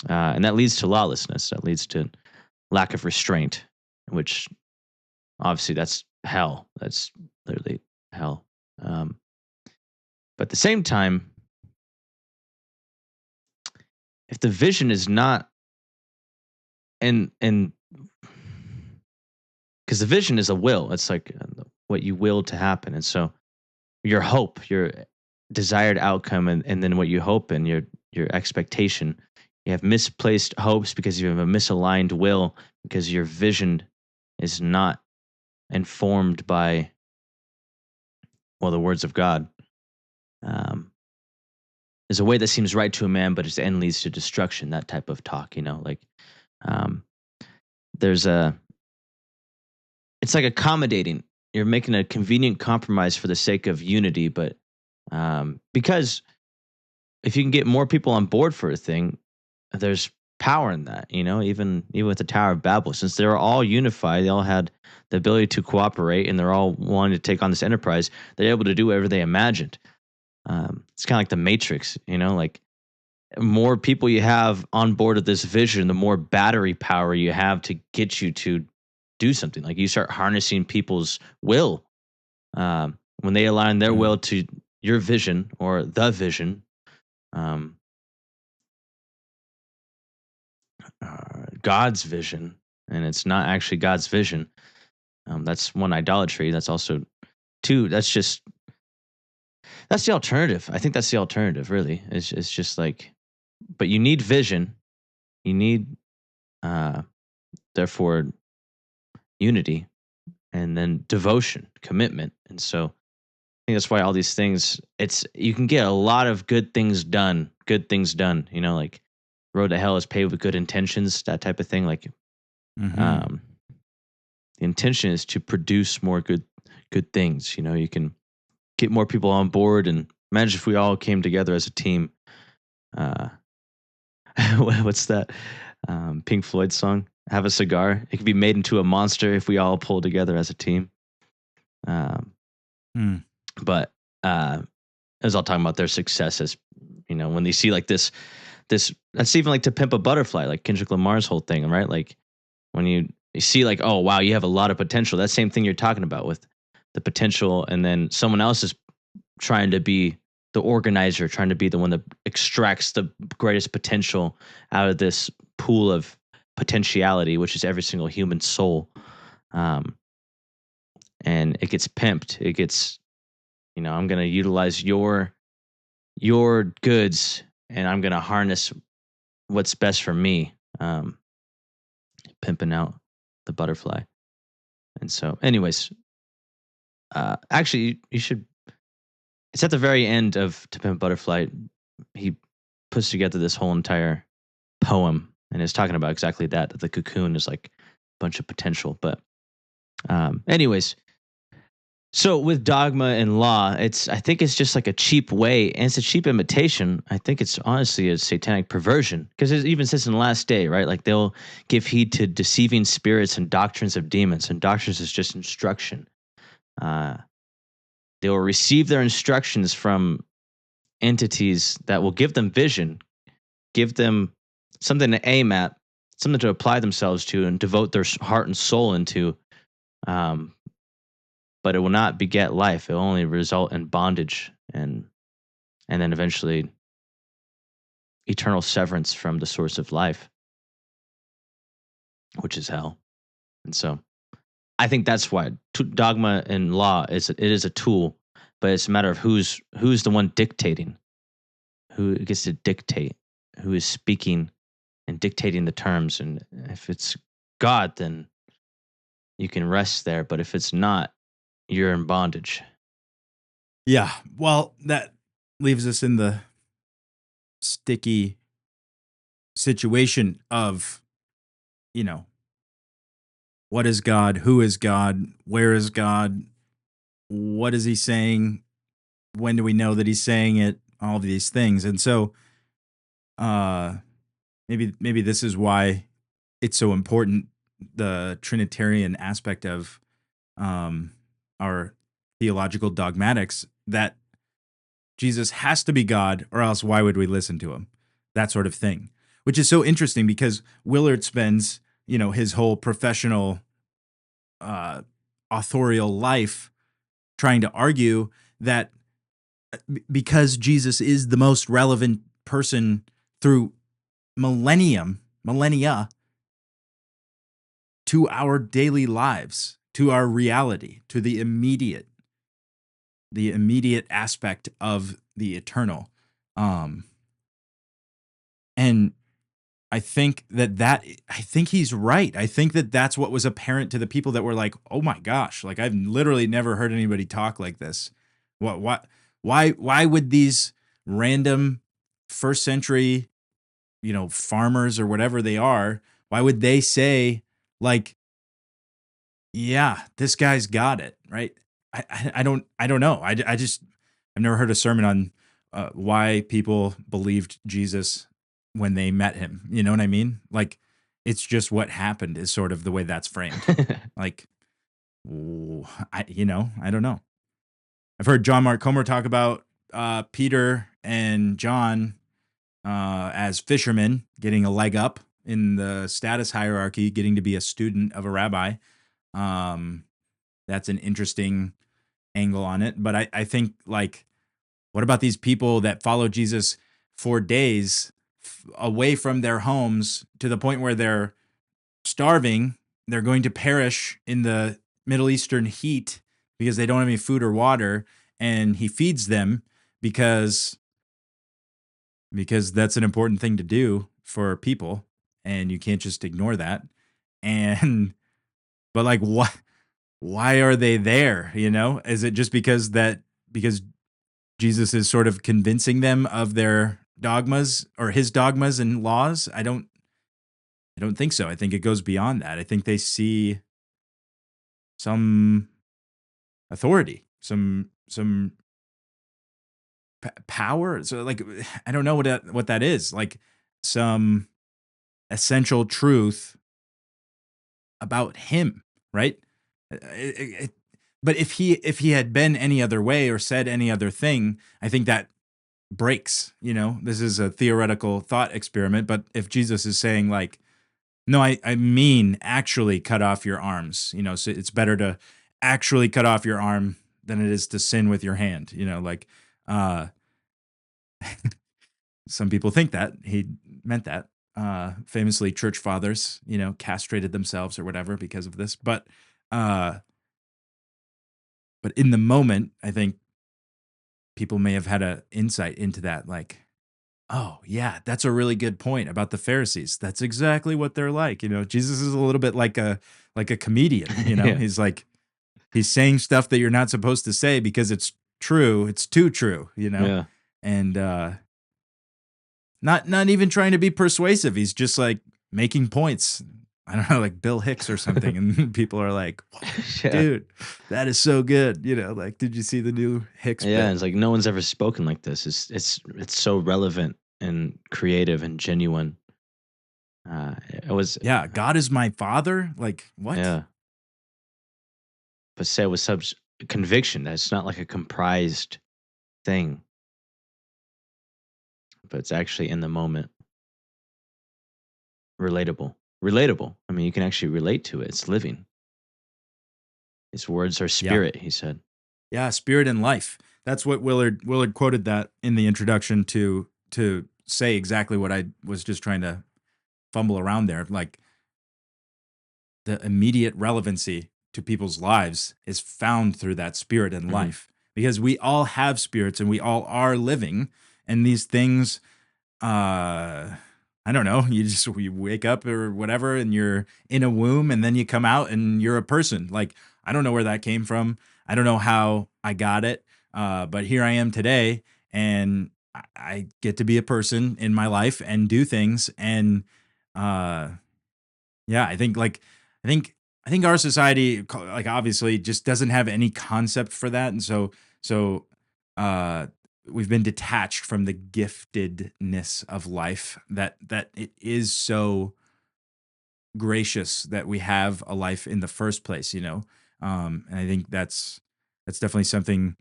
And that leads to lawlessness. That leads to lack of restraint, which obviously that's hell. That's literally hell. But at the same time, if the vision is not, and because the vision is a will, it's like what you will to happen. And so your hope, your desired outcome, and then what you hope and your expectation, you have misplaced hopes because you have a misaligned will, because your vision is not informed by, well, the words of God. There's a way that seems right to a man, but its end leads to destruction. That type of talk, like there's it's like accommodating. You're making a convenient compromise for the sake of unity, but because if you can get more people on board for a thing, there's power in that. Even with the Tower of Babel, since they were all unified, they all had the ability to cooperate, and they're all wanting to take on this enterprise. They're able to do whatever they imagined. It's kind of like the Matrix, like more people you have on board of this vision, the more battery power you have to get you to do something. Like you start harnessing people's will. When they align their will to your vision or the vision, um, God's vision, and it's not actually God's vision. That's one, idolatry. That's also two. That's the alternative. I think that's the alternative. Really, it's just like, but you need vision. You need, uh, therefore, unity, and then devotion, commitment, and so I think that's why all these things. It's you can get a lot of good things done. Good things done. Like road to hell is paved with good intentions. That type of thing. Like, Mm-hmm. um, the intention is to produce more good things. You can get more people on board, and imagine if we all came together as a team. Uh, what's that Pink Floyd song? Have a cigar. It could be made into a monster if we all pull together as a team. Um, Mm. but I was all talking about their success as when they see like this. That's even like To Pimp a Butterfly, like Kendrick Lamar's whole thing, right? Like when you see like, oh wow, you have a lot of potential. That same thing you're talking about with the potential, and then someone else is trying to be the organizer, trying to be the one that extracts the greatest potential out of this pool of potentiality, which is every single human soul. Um, and it gets pimped. It gets, I'm going to utilize your goods, and I'm going to harness what's best for me. Pimping out the butterfly. And so, anyways, actually, you should. It's at the very end of To Pimp a Butterfly. He puts together this whole entire poem and is talking about exactly that the cocoon is like a bunch of potential. But, anyways, so with dogma and law, I think it's just like a cheap way, and it's a cheap imitation. I think it's honestly a satanic perversion, because it even says in the last day, right? Like they'll give heed to deceiving spirits and doctrines of demons, and doctrines is just instruction. They will receive their instructions from entities that will give them vision, give them something to aim at, something to apply themselves to, and devote their heart and soul into. Um, but it will not beget life. It will only result in bondage, and then eventually eternal severance from the source of life, which is hell. And so I think that's why dogma and law is a tool, but it's a matter of who's the one dictating, who gets to dictate, who is speaking and dictating the terms. And if it's God, then you can rest there. But if it's not, you're in bondage. Yeah. Well, that leaves us in the sticky situation of, you know, what is God? Who is God? Where is God? What is he saying? When do we know that he's saying it? All of these things. And so uh maybe this is why it's so important, the Trinitarian aspect of um our theological dogmatics, that Jesus has to be God, or else why would we listen to him? That sort of thing. Which is so interesting because Willard spends, his whole professional uh authorial life trying to argue that because Jesus is the most relevant person through millennia to our daily lives, to our reality, to the immediate aspect of the eternal. Um, and I think I think he's right. I think that that's what was apparent to the people that were like, "Oh my gosh, like I've literally never heard anybody talk like this. Why would these random first century, farmers or whatever they are, why would they say like, yeah, this guy's got it, right? I don't know. I've never heard a sermon on why people believed Jesus when they met him. You know what I mean? Like, it's just what happened is sort of the way that's framed. Like, I don't know. I've heard John Mark Comer talk about Peter and John as fishermen getting a leg up in the status hierarchy, getting to be a student of a rabbi. That's an interesting angle on it. But I think like What about these people that follow Jesus for days away from their homes to the point where they're starving? They're going to perish in the Middle Eastern heat because they don't have any food or water, and he feeds them because that's an important thing to do for people, and you can't just ignore that. And but like, what? Why are they there? Is it just because Jesus is sort of convincing them of their dogmas or his dogmas and laws? I don't think so. I think it goes beyond that. I think they see some authority, some power. So like, I don't know what that is. Like some essential truth about him, right? But if he had been any other way or said any other thing, I think that breaks. This is a theoretical thought experiment. But if Jesus is saying like, no, I mean actually cut off your arms, so it's better to actually cut off your arm than it is to sin with your hand. Like uh, some people think that he meant that. Famously, church fathers, castrated themselves or whatever because of this. Uh, but in the moment, I think people may have had an insight into that. Like, oh yeah, that's a really good point about the Pharisees. That's exactly what they're like. Jesus is a little bit like a comedian. Yeah. He's like he's saying stuff that you're not supposed to say because it's true. It's too true. Yeah. And not even trying to be persuasive. He's just like making points. I don't know, like Bill Hicks or something, and people are like, Yeah. "Dude, that is so good." Like, did you see the new Hicks Yeah. bit? It's like no one's ever spoken like this. It's so relevant and creative and genuine. It was Yeah, God is my father. Like, what? yeah, but say it with such conviction that it's not like a comprised thing, but it's actually in the moment, relatable. Relatable. I mean, you can actually relate to it. It's living. His words are Yeah, spirit, he said. yeah, spirit and life. That's what Willard quoted that in the introduction to say exactly what I was just trying to fumble around there. Like the immediate relevancy to people's lives is found through that spirit and Mhm. life because we all have spirits and we all are living, and these things I don't know, you wake up or whatever and you're in a womb and then you come out and you're a person. Like I don't know where that came from. I don't know how I got it. But here I am today, and I get to be a person in my life and do things. And uh yeah, I think I think our society like obviously just doesn't have any concept for that, and so uh we've been detached from the giftedness of life, that it is so gracious that we have a life in the first place. And I think that's definitely something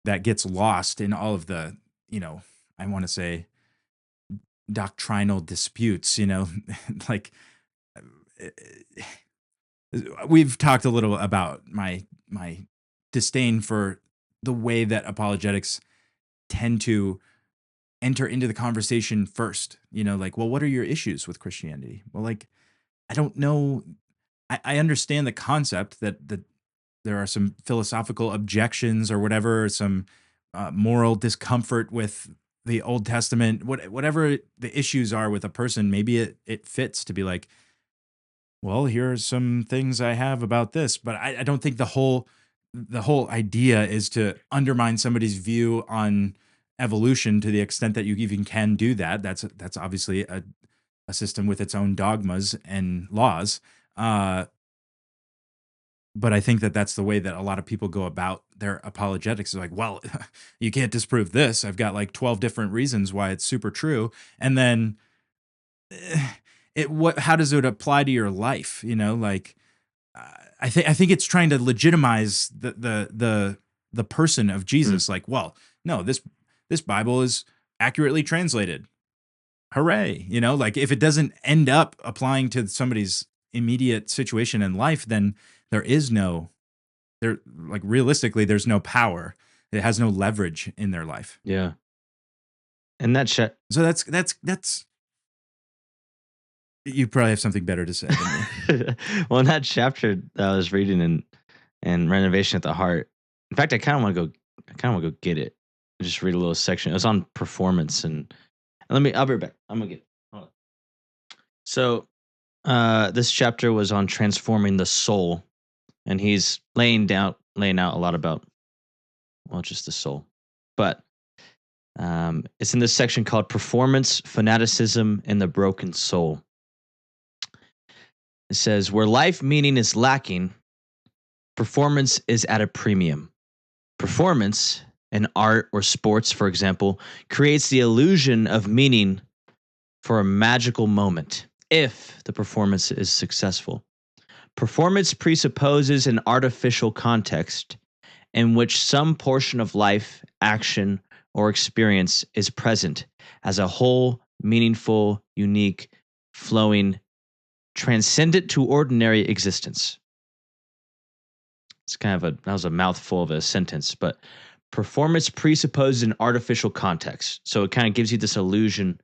that gets lost in all of the, I want to say doctrinal disputes. Like uh, we've talked a little about my disdain for the way that apologetics tend to enter into the conversation first. Like, well, what are your issues with Christianity? Well, like, I don't know. I understand the concept that there are some philosophical objections or whatever, some moral discomfort with the Old Testament, whatever the issues are with a person. Maybe it fits to be like, well, here are some things I have about this, but I don't think the whole idea is to undermine somebody's view on evolution to the extent that you even can do that. That's obviously a system with its own dogmas and laws. Uh, but I think that that's the way that a lot of people go about their apologetics. Is like, well, you can't disprove this. I've got like 12 different reasons why it's super true, and then eh, what? How does it apply to your life? Like I think it's trying to legitimize the person of Mm. Jesus. Like, well, no, this Bible is accurately translated. Hooray! Like if it doesn't end up applying to somebody's immediate situation in life, then there is no there. Like realistically, there's no power. It has no leverage in their life. Yeah. And that So that's you probably have something better to say than me. well, in that chapter that I was reading in Renovation at the Heart. In fact, I kind of want to go get it. Just read a little section. It was on performance and I'll be right back. I'm gonna get it. Hold on. So this chapter was on transforming the soul, and he's laying out a lot about, well, just the soul. But it's in this section called Performance, Fanaticism, and the Broken Soul. It says, where life meaning is lacking, performance is at a premium. Performance, in art or sports, for example, creates the illusion of meaning for a magical moment, if the performance is successful. Performance presupposes an artificial context in which some portion of life, action, or experience is present as a whole, meaningful, unique, flowing, transcendent to ordinary existence. It's kind of that was a mouthful of a sentence, but performance presupposes an artificial context. So it kind of gives you this illusion,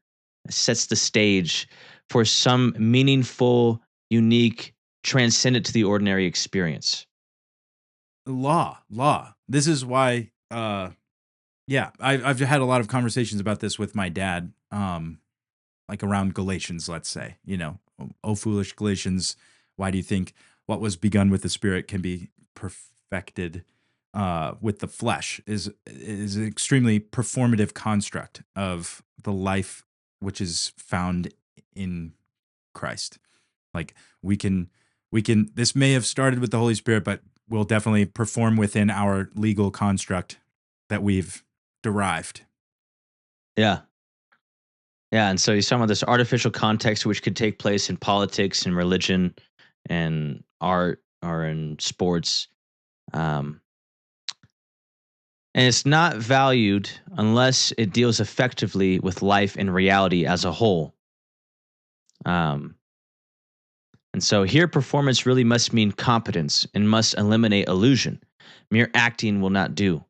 sets the stage for some meaningful, unique, transcendent to the ordinary experience. Law. This is why, I've had a lot of conversations about this with my dad, like around Galatians, let's say, oh, foolish Galatians, why do you think what was begun with the Spirit can be perfected with the flesh is an extremely performative construct of the life which is found in Christ. Like we can, this may have started with the Holy Spirit, but we'll definitely perform within our legal construct that we've derived. Yeah. Yeah. And so he's talking about this artificial context which could take place in politics and religion and art or in sports. And it's not valued unless it deals effectively with life and reality as a whole. And so here performance really must mean competence and must eliminate illusion. Mere acting will not do.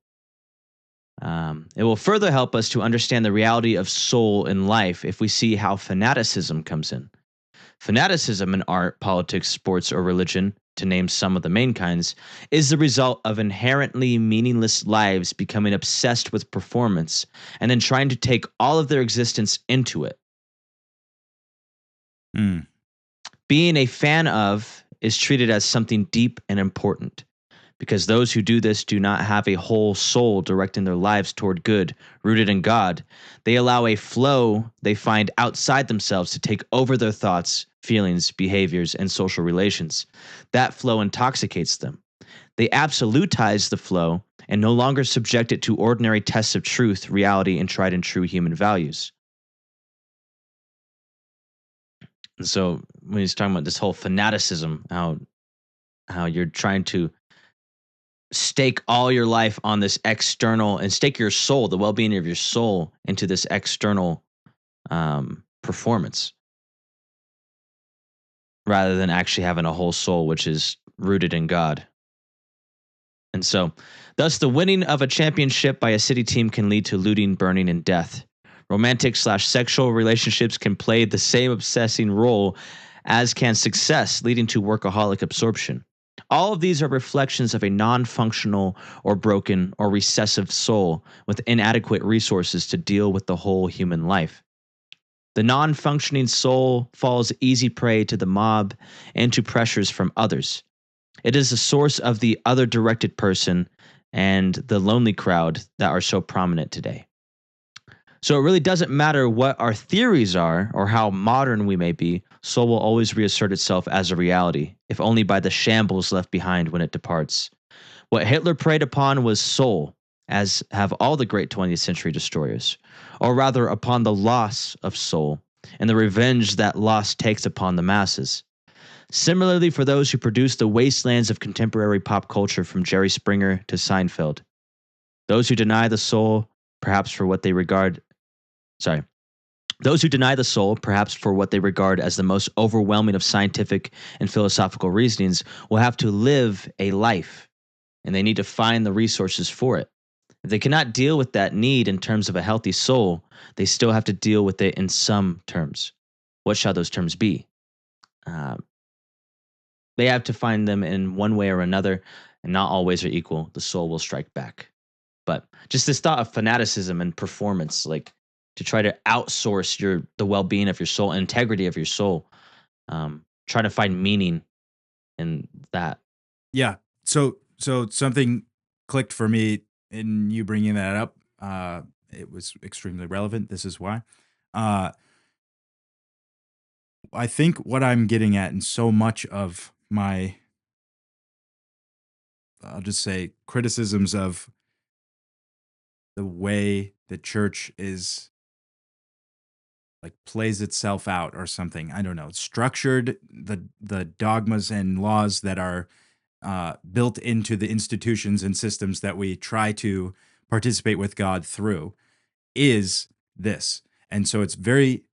It will further help us to understand the reality of soul in life if we see how fanaticism comes in. Fanaticism in art, politics, sports, or religion, to name some of the main kinds, is the result of inherently meaningless lives becoming obsessed with performance and then trying to take all of their existence into it. Being a fan of is treated as something deep and important, because those who do this do not have a whole soul directing their lives toward good, rooted in God. They allow a flow they find outside themselves to take over their thoughts, feelings, behaviors, and social relations. That flow intoxicates them. They absolutize the flow and no longer subject it to ordinary tests of truth, reality, and tried and true human values. And so when he's talking about this whole fanaticism, how you're trying to stake all your life on this external and stake your soul, the well-being of your soul, into this external performance, rather than actually having a whole soul which is rooted in God. And so, thus, the winning of a championship by a city team can lead to looting, burning, and death. Romantic/sexual relationships can play the same obsessing role as can success, leading to workaholic absorption. All of these are reflections of a non-functional or broken or recessive soul with inadequate resources to deal with the whole human life. The non-functioning soul falls easy prey to the mob and to pressures from others. It is the source of the other-directed person and the lonely crowd that are so prominent today. So it really doesn't matter what our theories are or how modern we may be, soul will always reassert itself as a reality, if only by the shambles left behind when it departs. What Hitler preyed upon was soul, as have all the great 20th century destroyers, or rather upon the loss of soul, and the revenge that loss takes upon the masses. Similarly, for those who produce the wastelands of contemporary pop culture from Jerry Springer to Seinfeld, those who deny the soul, perhaps for what they regard Those who deny the soul, perhaps for what they regard as the most overwhelming of scientific and philosophical reasonings, will have to live a life, and they need to find the resources for it. If they cannot deal with that need in terms of a healthy soul, they still have to deal with it in some terms. What shall those terms be? Um, they have to find them in one way or another, and not always are equal. The soul will strike back. But just this thought of fanaticism and performance, like to try to outsource the well being of your soul, integrity of your soul, trying to find meaning in that. Yeah. So something clicked for me in you bringing that up. It was extremely relevant. This is why. Uh, I think what I'm getting at in so much of my, I'll just say, criticisms of the way the church is like plays itself out or something. I don't know. It's structured the dogmas and laws that are built into the institutions and systems that we try to participate with God through is this. And so it's very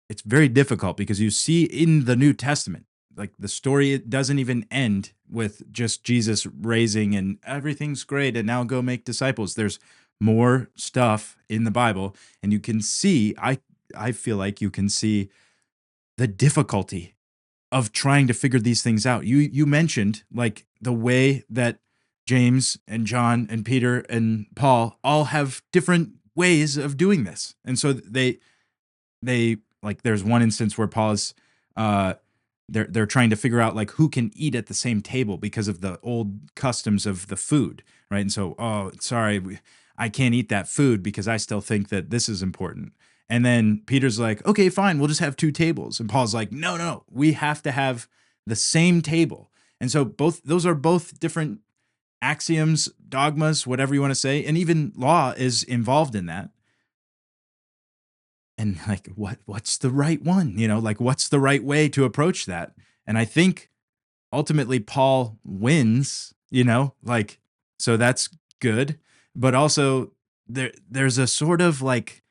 difficult because you see in the New Testament, like the story, it doesn't even end with just Jesus raising and everything's great and now go make disciples. There's more stuff in the Bible, and you can see, I feel like you can see the difficulty of trying to figure these things out. You mentioned like the way that James and John and Peter and Paul all have different ways of doing this. And so they like there's one instance where Paul is they're trying to figure out like who can eat at the same table because of the old customs of the food, right? And so, oh, sorry, I can't eat that food because I still think that this is important. And then Peter's like, okay, fine, we'll just have two tables. And Paul's like, no, no, we have to have the same table. And so those are both different axioms, dogmas, whatever you want to say, and even law is involved in that. And like what's the right one? Like what's the right way to approach that? And I think ultimately Paul wins, like so that's good. But also there's a sort of like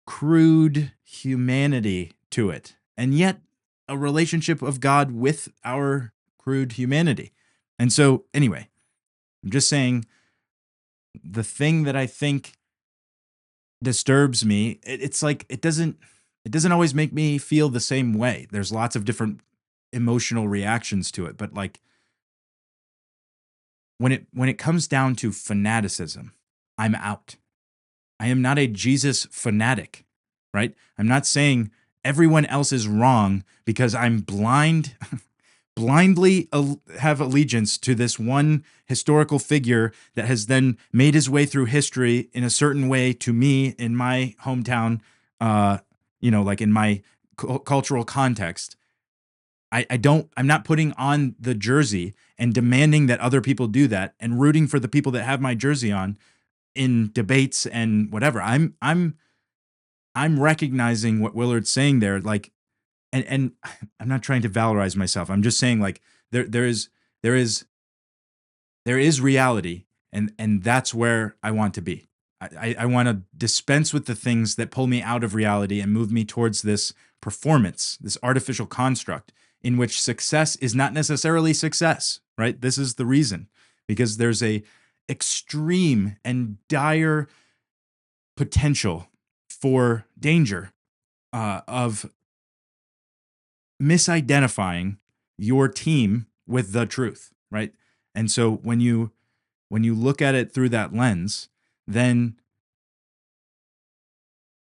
crude humanity to it, and yet a relationship of God with our crude humanity. And so, anyway, I'm just saying the thing that I think disturbs me, it's like it doesn't always make me feel the same way. There's lots of different emotional reactions to it, but like when it comes down to fanaticism, I'm out. I am not a Jesus fanatic, right? I'm not saying everyone else is wrong because I'm blindly have allegiance to this one historical figure that has then made his way through history in a certain way to me in my hometown, like in my cultural context. I'm not putting on the jersey and demanding that other people do that and rooting for the people that have my jersey on in debates and whatever. I'm recognizing what Willard's saying there, like, and I'm not trying to valorize myself. I'm just saying like there is reality, and that's where I want to be. I want to dispense with the things that pull me out of reality and move me towards this performance, this artificial construct in which success is not necessarily success, right? This is the reason, because there's a extreme and dire potential for danger of misidentifying your team with the truth, right? And so when you look at it through that lens, then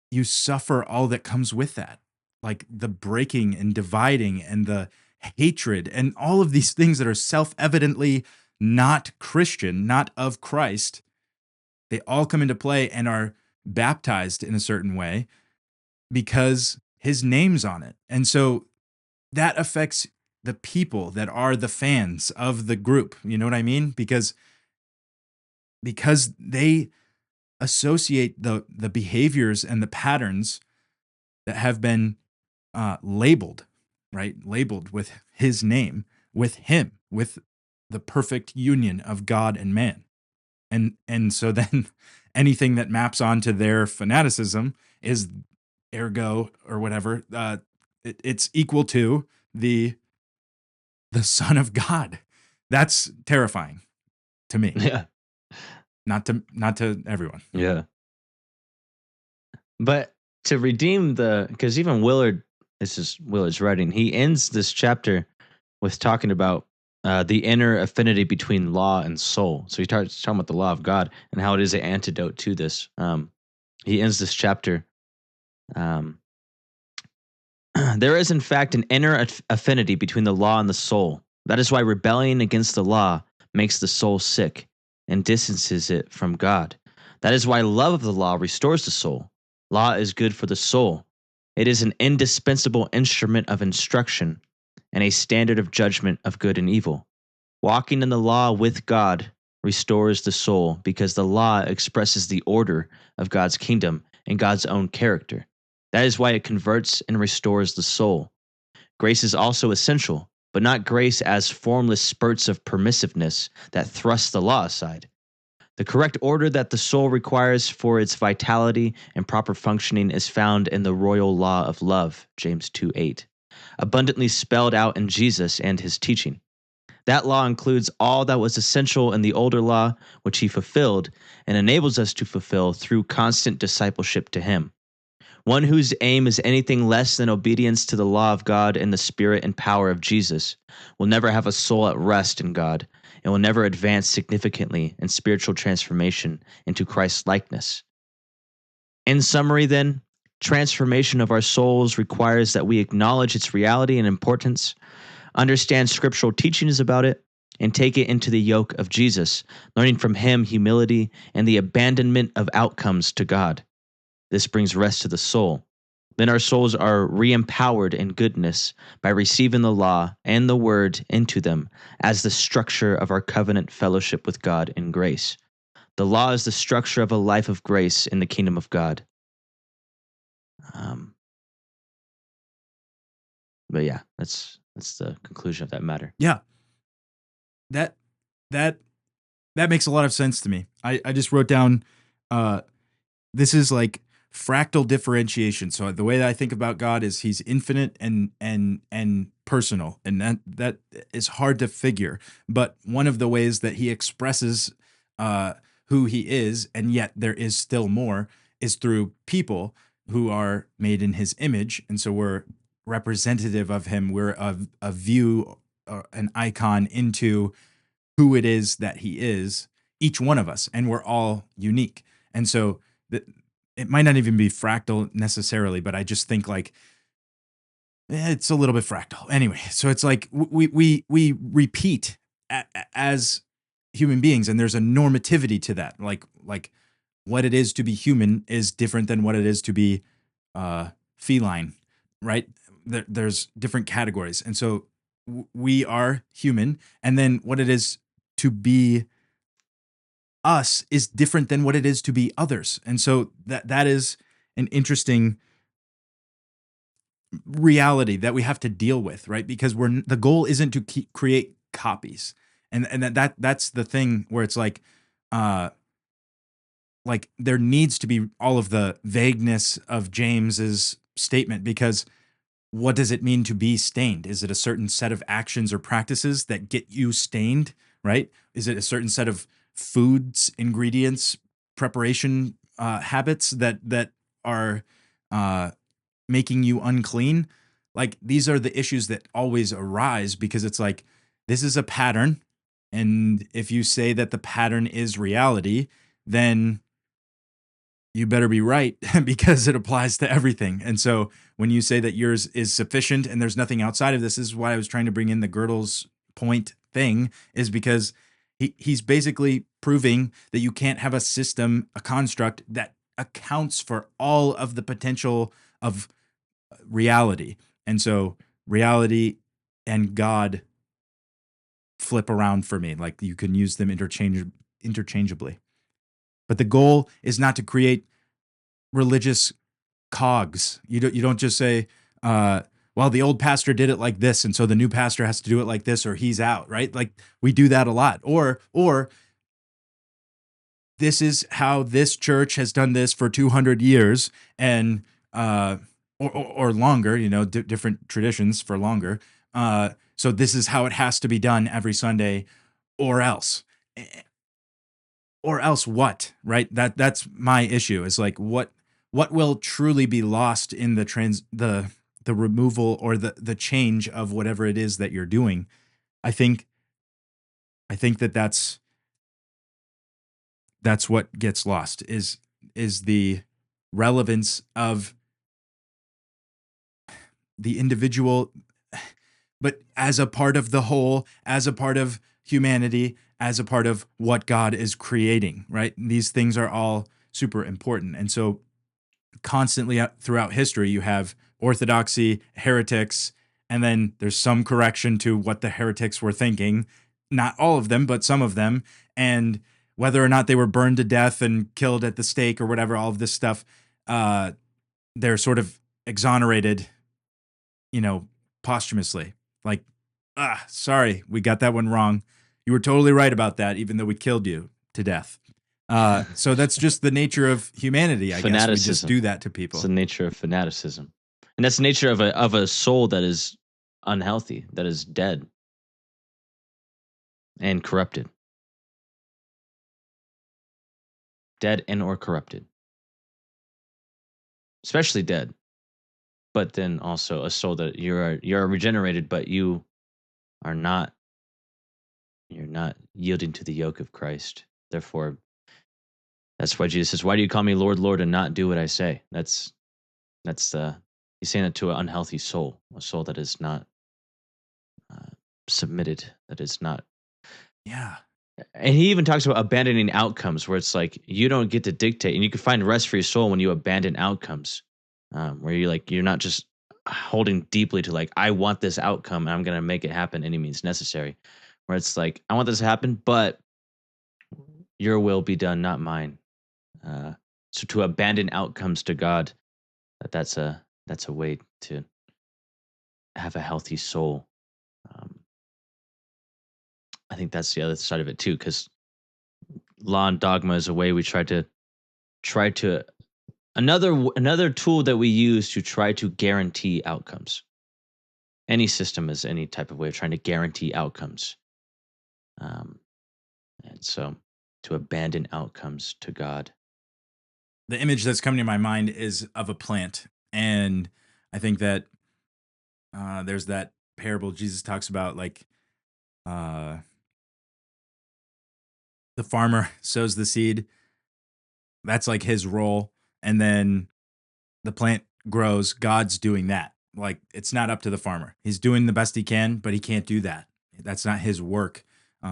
you suffer all that comes with that, like the breaking and dividing and the hatred and all of these things that are self-evidently not Christian, not of Christ. They all come into play and are baptized in a certain way because his name's on it. And so that affects the people that are the fans of the group. You know what I mean? Because they associate the behaviors and the patterns that have been labeled, right? Labeled with his name, with him, with the perfect union of God and man. And so then anything that maps onto their fanaticism is ergo or whatever. It's equal to the Son of God. That's terrifying to me. Yeah. not to everyone. Yeah. But to redeem because even Willard, this is Willard's writing, he ends this chapter with talking about the inner affinity between law and soul. So he starts talking about the law of God and how it is an antidote to this. He ends this chapter. Um, there is, in fact, an inner affinity between the law and the soul. That is why rebelling against the law makes the soul sick and distances it from God. That is why love of the law restores the soul. Law is good for the soul. It is an indispensable instrument of instruction and a standard of judgment of good and evil. Walking in the law with God restores the soul because the law expresses the order of God's kingdom and God's own character. That is why it converts and restores the soul. Grace is also essential, but not grace as formless spurts of permissiveness that thrust the law aside. The correct order that the soul requires for its vitality and proper functioning is found in the royal law of love, James 2:8, abundantly spelled out in Jesus and his teaching. That law includes all that was essential in the older law, which he fulfilled, and enables us to fulfill through constant discipleship to him. One whose aim is anything less than obedience to the law of God in the spirit and power of Jesus will never have a soul at rest in God and will never advance significantly in spiritual transformation into Christ's likeness. In summary, then, transformation of our souls requires that we acknowledge its reality and importance, understand scriptural teachings about it, and take it into the yoke of Jesus, learning from him humility and the abandonment of outcomes to God. This brings rest to the soul. Then our souls are re-empowered in goodness by receiving the law and the word into them as the structure of our covenant fellowship with God in grace. The law is the structure of a life of grace in the kingdom of God. But yeah, that's the conclusion of that matter. Yeah. That that that makes a lot of sense to me. I just wrote down this is like fractal differentiation. So the way that I think about God is he's infinite and personal, and that is hard to figure. But one of the ways that he expresses who he is, and yet there is still more, is through people who are made in his image, and so we're representative of him. We're a view, an icon into who it is that he is, each one of us, and we're all unique. And so it might not even be fractal necessarily, but I just think like it's a little bit fractal. Anyway, so it's like we repeat as human beings, and there's a normativity to that. Like what it is to be human is different than what it is to be feline, right? There's different categories, and so we are human, and then what it is to be us is different than what it is to be others. And so that is an interesting reality that we have to deal with, right? Because the goal isn't to create copies. And that's the thing where it's like there needs to be all of the vagueness of James's statement, because what does it mean to be stained? Is it a certain set of actions or practices that get you stained, right? Is it a certain set of foods, ingredients, preparation habits that are making you unclean? Like, these are the issues that always arise, because it's like, this is a pattern. And if you say that the pattern is reality, then you better be right, because it applies to everything. And so when you say that yours is sufficient and there's nothing outside of this is why I was trying to bring in the girdles point thing, is because he's basically proving that you can't have a system, a construct that accounts for all of the potential of reality. And so reality and God flip around for me. Like, you can use them interchangeably. But the goal is not to create religious cogs. You don't just say, well, the old pastor did it like this, and so the new pastor has to do it like this, or he's out, right? Like, we do that a lot. Or this is how this church has done this for 200 years, and or longer, different traditions for longer. So this is how it has to be done every Sunday, or else. or else what, right? That's my issue. Is like what will truly be lost in the removal or the change of whatever it is that you're doing. I think that's what gets lost is the relevance of the individual, but as a part of the whole, as a part of humanity, as a part of what God is creating, right? These things are all super important. And so constantly throughout history, you have orthodoxy, heretics, and then there's some correction to what the heretics were thinking. Not all of them, but some of them. And whether or not they were burned to death and killed at the stake or whatever, all of this stuff, they're sort of exonerated, posthumously. Like, sorry, we got that one wrong. You were totally right about that, even though we killed you to death. So that's just the nature of humanity, I guess. We just do that to people. It's the nature of fanaticism. And that's the nature of a soul that is unhealthy, that is dead and corrupted. Dead and or corrupted. Especially dead. But then also a soul that you're regenerated, but you're not yielding to the yoke of Christ. Therefore, that's why Jesus says, "Why do you call me Lord, Lord, and not do what I say?" That's he's saying that to an unhealthy soul, a soul that is not submitted, that is not. Yeah. And he even talks about abandoning outcomes, where it's like you don't get to dictate, and you can find rest for your soul when you abandon outcomes, where you're not just holding deeply to like, I want this outcome and I'm going to make it happen any means necessary. Where it's like, I want this to happen, but your will be done, not mine. So to abandon outcomes to God, that's a way to have a healthy soul. I think that's the other side of it too, because law and dogma is a way we try to another tool that we use to try to guarantee outcomes. Any system is any type of way of trying to guarantee outcomes. And so to abandon outcomes to God. The image that's coming to my mind is of a plant. And I think that there's that parable Jesus talks about, like the farmer sows the seed. That's like his role. And then the plant grows. God's doing that. Like, it's not up to the farmer. He's doing the best he can, but he can't do that. That's not his work.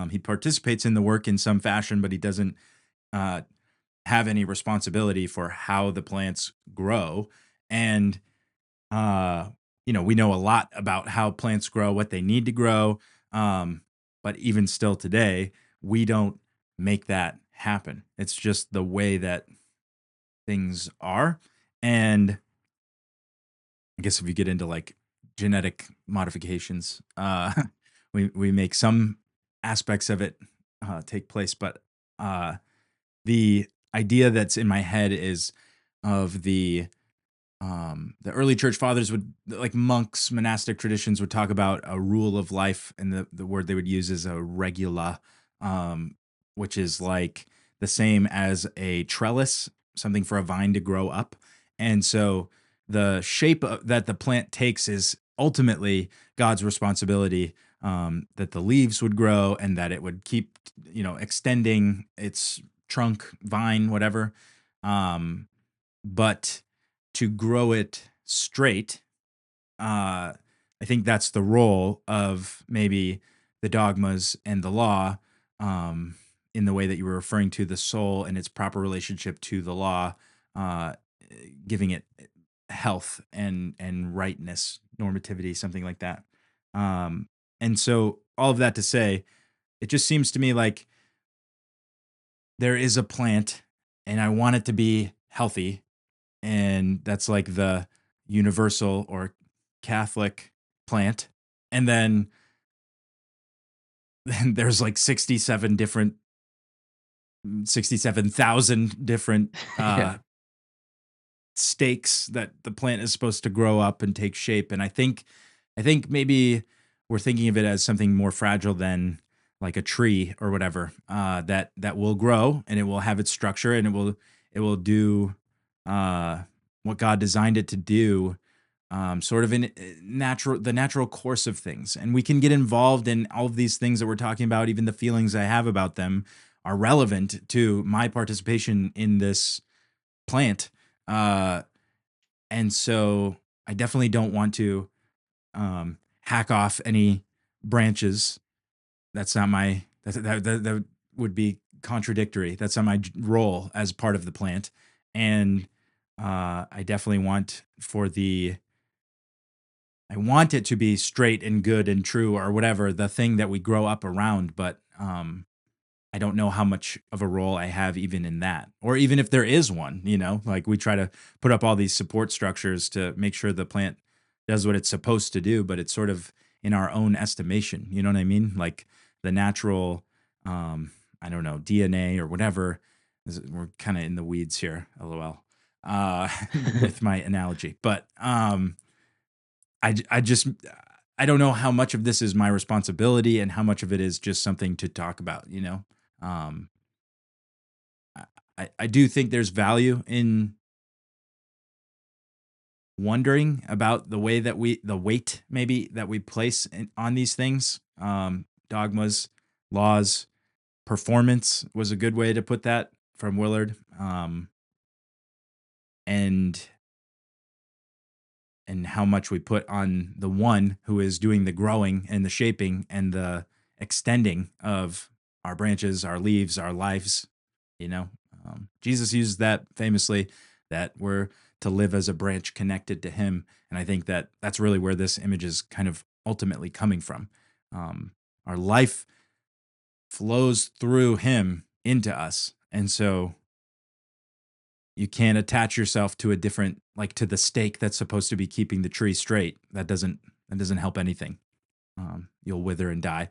He participates in the work in some fashion, but he doesn't have any responsibility for how the plants grow. And, we know a lot about how plants grow, what they need to grow. But even still today, we don't make that happen. It's just the way that things are. And I guess if you get into like genetic modifications, we make some aspects of it take place. But the idea that's in my head is of the early church fathers would, like monks, monastic traditions would talk about a rule of life, and the word they would use is a regula, which is like the same as a trellis, something for a vine to grow up. And so the shape that the plant takes is ultimately God's responsibility, that the leaves would grow and that it would keep, extending its trunk, vine, whatever. But to grow it straight, I think that's the role of maybe the dogmas and the law, in the way that you were referring to the soul and its proper relationship to the law, giving it health and rightness, normativity, something like that. And so all of that to say, it just seems to me like there is a plant and I want it to be healthy. And that's like the universal or Catholic plant. And then there's like 67,000 different Yeah. stakes that the plant is supposed to grow up and take shape. And I think maybe we're thinking of it as something more fragile than like a tree or whatever, that will grow and it will have its structure and it will do uh, what God designed it to do, sort of in the natural course of things. And we can get involved in all of these things that we're talking about. Even the feelings I have about them are relevant to my participation in this plant. Uh, and so I definitely don't want to hack off any branches. That's not my that would be contradictory. That's not my role as part of the plant. And I definitely I want it to be straight and good and true or whatever, the thing that we grow up around, but I don't know how much of a role I have even in that, or even if there is one, like we try to put up all these support structures to make sure the plant does what it's supposed to do, but it's sort of in our own estimation. You know what I mean? Like the natural, I don't know, DNA or whatever. We're kind of in the weeds here, lol, with my analogy, but I just I don't know how much of this is my responsibility and how much of it is just something to talk about. Um, I do think there's value in wondering about the weight maybe that we place on these things, dogmas, laws, performance was a good way to put that from Willard, and how much we put on the one who is doing the growing and the shaping and the extending of our branches, our leaves, our lives. Jesus used that famously, that we're to live as a branch connected to him. And I think that that's really where this image is kind of ultimately coming from. Our life flows through him into us. And so you can't attach yourself to a different, like to the stake that's supposed to be keeping the tree straight. That doesn't help anything. You'll wither and die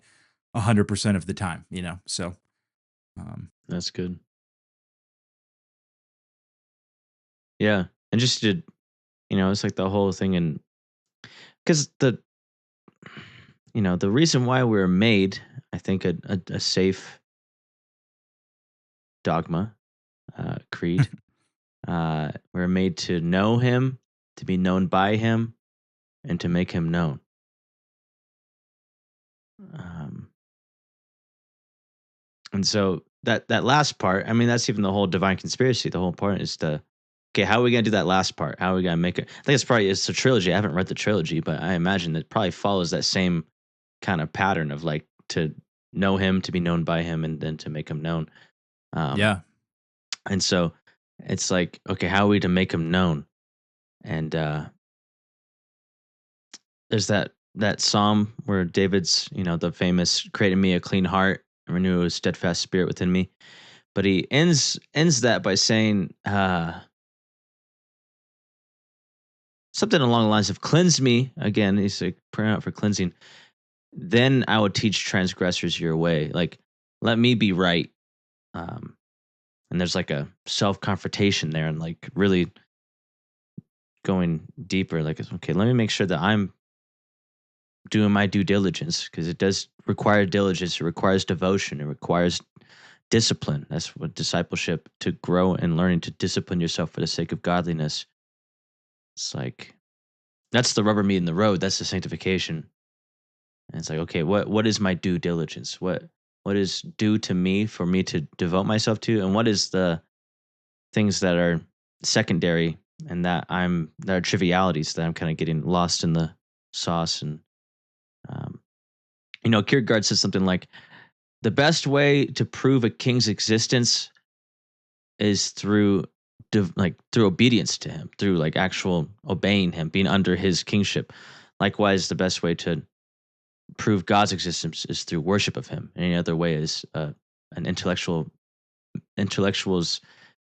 100% of the time, So That's good. Yeah. And just to, it's like the whole thing. And because the reason why we were made, I think a safe dogma, creed, we're made to know him, to be known by him, and to make him known. Um, and so that last part, I mean, that's even the whole divine conspiracy. The whole point is okay, how are we gonna do that last part? How are we gonna make it? I think it's a trilogy. I haven't read the trilogy, but I imagine it probably follows that same kind of pattern of like to know him, to be known by him, and then to make him known. Um, yeah. and so it's like, okay, how are we to make him known? And there's that psalm where David's, the famous "create in me a clean heart and renew a steadfast spirit within me." But he ends that by saying something along the lines of "cleanse me." Again, he's like praying out for cleansing. Then I would teach transgressors your way. Like, let me be right. Um, and there's like a self confrontation there, and like really going deeper. Like, okay, let me make sure that I'm doing my due diligence, because it does require diligence. It requires devotion. It requires discipline. That's what discipleship, to grow and learning to discipline yourself for the sake of godliness. It's like that's the rubber meeting the road. That's the sanctification. And it's like, okay, what is my due diligence? What is due to me for me to devote myself to, and what is the things that are secondary and that are trivialities that I'm kind of getting lost in the sauce. And um, Kierkegaard says something like, the best way to prove a king's existence is through through obedience to him, through like actual obeying him, being under his kingship. Likewise, the best way to prove God's existence is through worship of him. Any other way is an intellectual's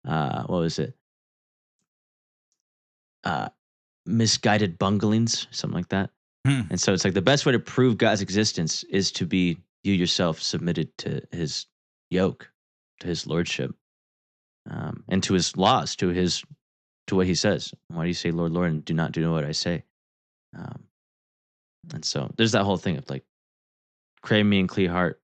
what was it? Uh, Misguided bunglings, something like that. Hmm. And so it's like the best way to prove God's existence is to be you yourself submitted to his yoke, to his lordship, and to his laws, to what he says. Why do you say, Lord, Lord, and do not do what I say? Um, and so there's that whole thing of like, create me in clean heart,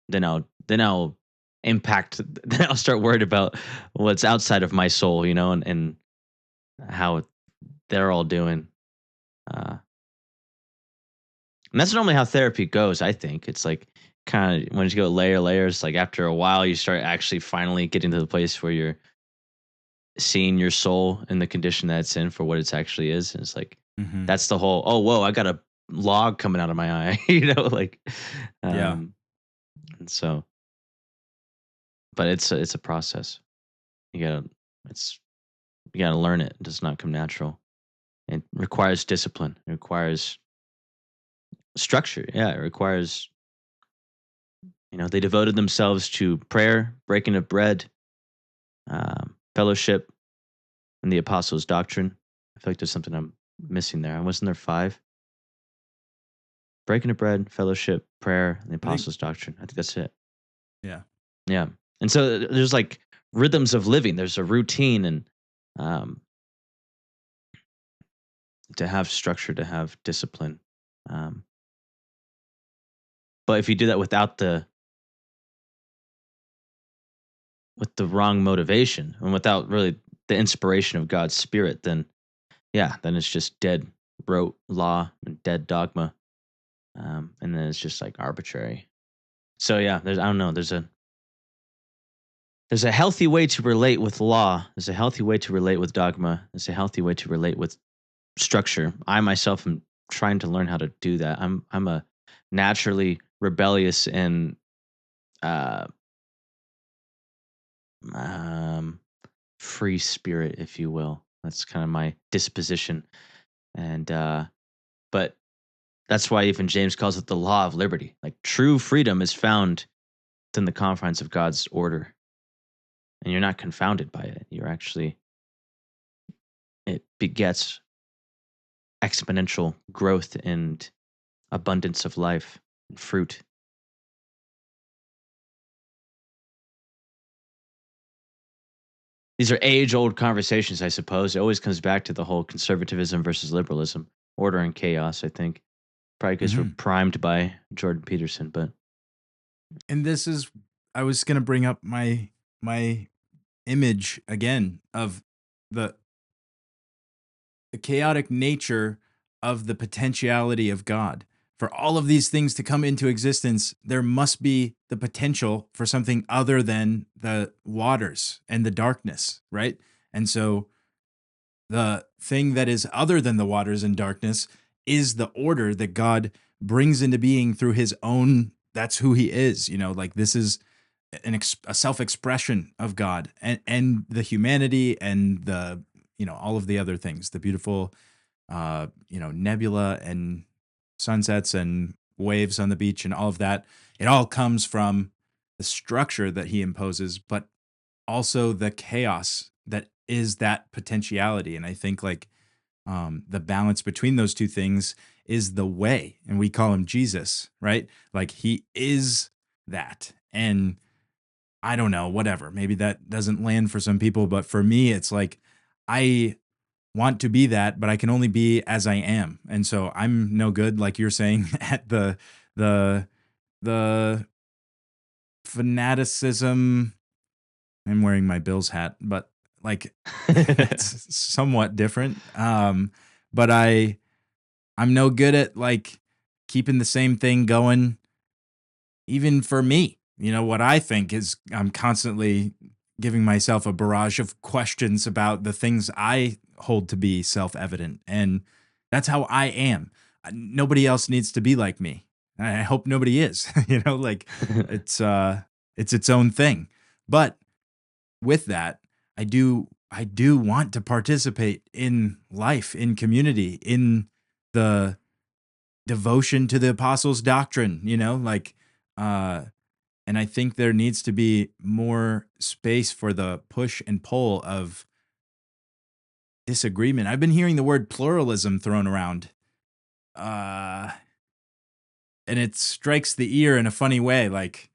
then I'll impact. Then I'll start worried about what's outside of my soul, and how they're all doing. Uh, and that's normally how therapy goes. I think it's like kind of when you go layers. Like after a while, you start actually finally getting to the place where you're seeing your soul in the condition that it's in for what it actually is. And it's like Hmm. that's the whole. Oh, whoa! I got a log coming out of my eye. Like, Yeah. um, and so, but it's a process. You gotta it's you gotta learn it. It does not come natural. It requires discipline. It requires structure. Yeah, it requires. They devoted themselves to prayer, breaking of bread, fellowship, and the apostles' doctrine. I feel like there's something I'm missing there. Wasn't there five? Breaking of bread, fellowship, prayer, and the I think, apostles' doctrine. I think that's it. yeah. Yeah. And so there's like rhythms of living. There's a routine and um, to have structure, to have discipline. Um, but if you do that with the wrong motivation and without really the inspiration of God's spirit, then yeah, then it's just dead rote law and dead dogma, and then it's just like arbitrary. So yeah, I don't know. There's a healthy way to relate with law. There's a healthy way to relate with dogma. There's a healthy way to relate with structure. I myself am trying to learn how to do that. I'm a naturally rebellious and uh, um, free spirit, if you will. That's kind of my disposition, and but that's why even James calls it the law of liberty. Like true freedom is found within the confines of God's order, and you're not confounded by it. It begets exponential growth and abundance of life and fruit. These are age old conversations, I suppose. It always comes back to the whole conservatism versus liberalism, order and chaos, I think. Probably because we're Hmm. primed by Jordan Peterson, but And this is, I was going to bring up my image again of the the chaotic nature of the potentiality of God. For all of these things to come into existence, there must be the potential for something other than the waters and the darkness, right? And so the thing that is other than the waters and darkness is the order that God brings into being through his own, that's who he is, like this is a self-expression of God and the humanity and the all of the other things, the beautiful nebula and sunsets and waves on the beach and all of that. It all comes from the structure that he imposes, but also the chaos that is that potentiality. And I think like the balance between those two things is the way, and we call him Jesus, right? Like he is that. And I don't know, whatever. Maybe that doesn't land for some people, but for me, it's like I want to be that, but I can only be as I am. And so I'm no good, like you're saying, at the the fanaticism. I'm wearing my Bills hat, but like it's somewhat different. But I'm no good at like keeping the same thing going, even for me. What I think is I'm constantly giving myself a barrage of questions about the things I hold to be self evident. And that's how I am. Nobody else needs to be like me. I hope nobody is, like it's it's its own thing. But with that, I do want to participate in life, in community, in the devotion to the apostles' doctrine, like uh and I think there needs to be more space for the push and pull of disagreement. I've been hearing the word pluralism thrown around. Uh and it strikes the ear in a funny way, like,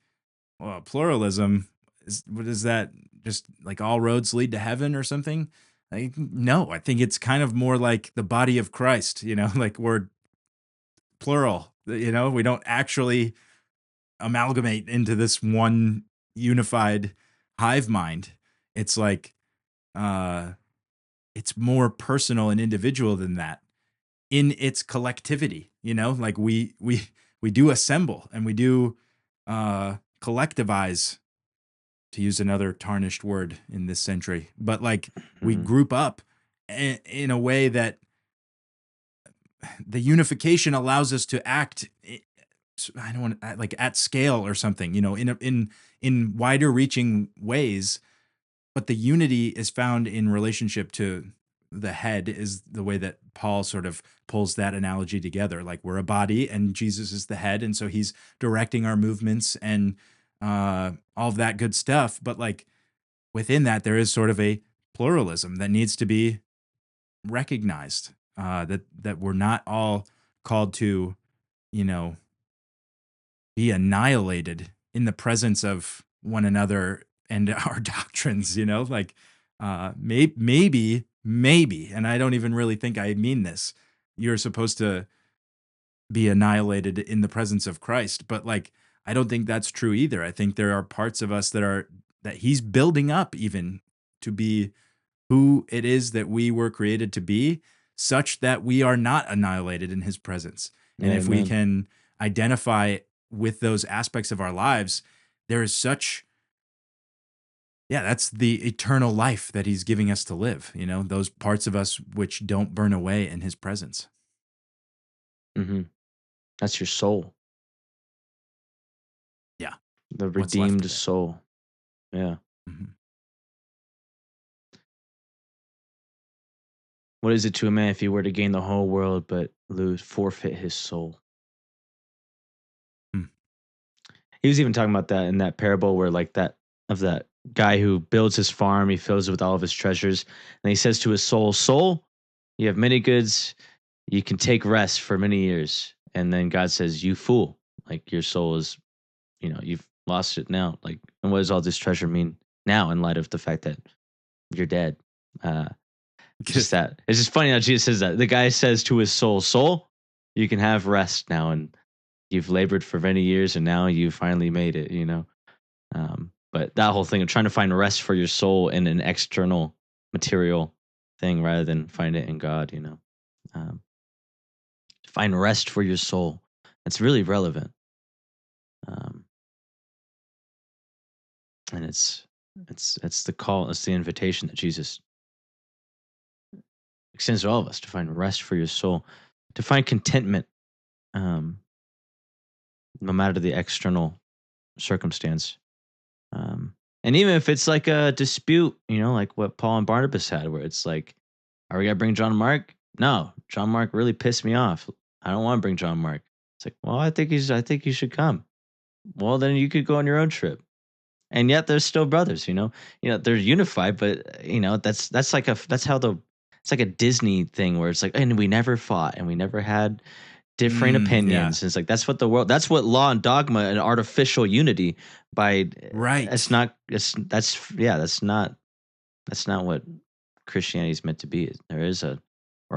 well, pluralism is what is that? Just like all roads lead to heaven or something? Like, no, I think it's kind of more like the body of Christ, like we're plural, we don't actually amalgamate into this one unified hive mind. It's like it's more personal and individual than that in its collectivity. Like we do assemble and we do collectivize, to use another tarnished word in this century, but like we Mhm. group up in a way that the unification allows us to act. I don't want to, like at scale or something, in wider reaching ways. But the unity is found in relationship to the head, is the way that Paul sort of pulls that analogy together. Like we're a body and Jesus is the head. And so he's directing our movements and all of that good stuff. But like within that, there is sort of a pluralism that needs to be recognized, that we're not all called to, you know, be annihilated in the presence of one another and our doctrines, like maybe, and I don't even really think I mean this, you're supposed to be annihilated in the presence of Christ, but like I don't think that's true either. I think there are parts of us that he's building up even to be who it is that we were created to be, such that we are not annihilated in his presence. And if we Amen. can identify with those aspects of our lives, there is such, yeah, that's the eternal life that he's giving us to live, those parts of us which don't burn away in his presence. Hmm. That's your soul, Yeah. the What's left redeemed of it. soul. Yeah. Mhm. What is it to a man if he were to gain the whole world but forfeit his soul? Hmm. He was even talking about that in that parable where like that guy who builds his farm, he fills it with all of his treasures, and he says to his soul, "Soul, you have many goods, you can take rest for many years." And then God says, "You fool, like your soul is, you've lost it now. Like, and what does all this treasure mean now in light of the fact that you're dead?" Uh, it's just funny how Jesus says that. The guy says to his soul, "Soul, you can have rest now, and you've labored for many years, and now you finally made it." But that whole thing of trying to find rest for your soul in an external material thing rather than find it in God, um, find rest for your soul. That's really relevant, um, and it's the call, it's the invitation that Jesus extends to all of us to find rest for your soul, to find contentment, um, no matter the external circumstance. And even if it's like a dispute, like what Paul and Barnabas had, where it's like, are we gonna bring John Mark? No, John Mark really pissed me off. I don't want to bring John Mark. It's like, well, I think you should come. Well, then you could go on your own trip. And yet they're still brothers, they're unified, but that's like that's how it's like a Disney thing where it's like, and we never fought and we never had differing Yeah. opinions. And it's like that's what law and dogma and artificial unity by it's Right. not it's that's yeah, that's not what Christianity is meant to be. We're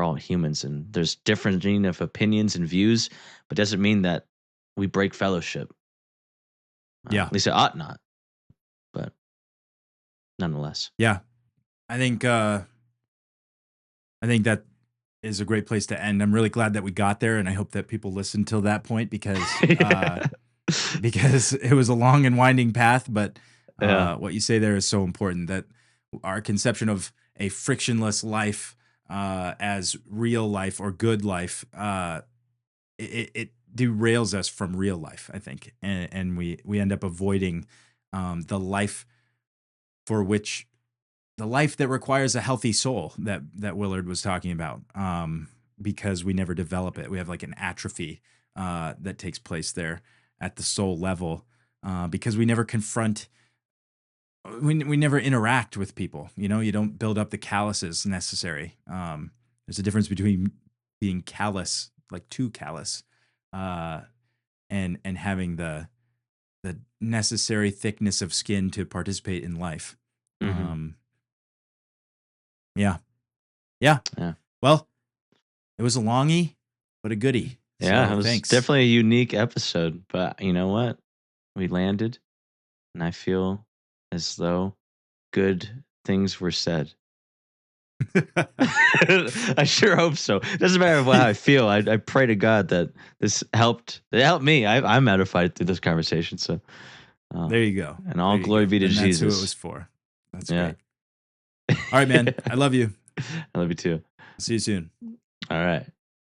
all humans and there's differing of opinions and views, but doesn't mean that we break fellowship. Yeah. At least it ought not, but nonetheless. Yeah. I think uh I think that is a great place to end. I'm really glad that we got there, and I hope that people listen till that point Yeah. because it was a long and winding path. But Yeah. what you say there is so important, that our conception of a frictionless life as real life or good life, it derails us from real life, I think, and we end up avoiding the life for which the life that requires a healthy soul that Willard was talking about, because we never develop it. We have like an atrophy that takes place there at the soul level, because we never confront, we never interact with people. You don't build up the calluses necessary. There's a difference between being callous, like too callous, uh, and having the necessary thickness of skin to participate in life. Hmm. Um, yeah. Yeah. Yeah. Well, it was a longie, but a goodie. Yeah. It So was thanks. definitely a unique episode, but you know what? we landed, and I feel as though good things were said. I sure hope so. Doesn't matter how I feel. I pray to God that this helped. It helped me. I'm edified through this conversation. So there you go. And all There you glory go. be to And Jesus. that's who it was for. That's great. All right, man. I love you. I love you too. See you soon. All right.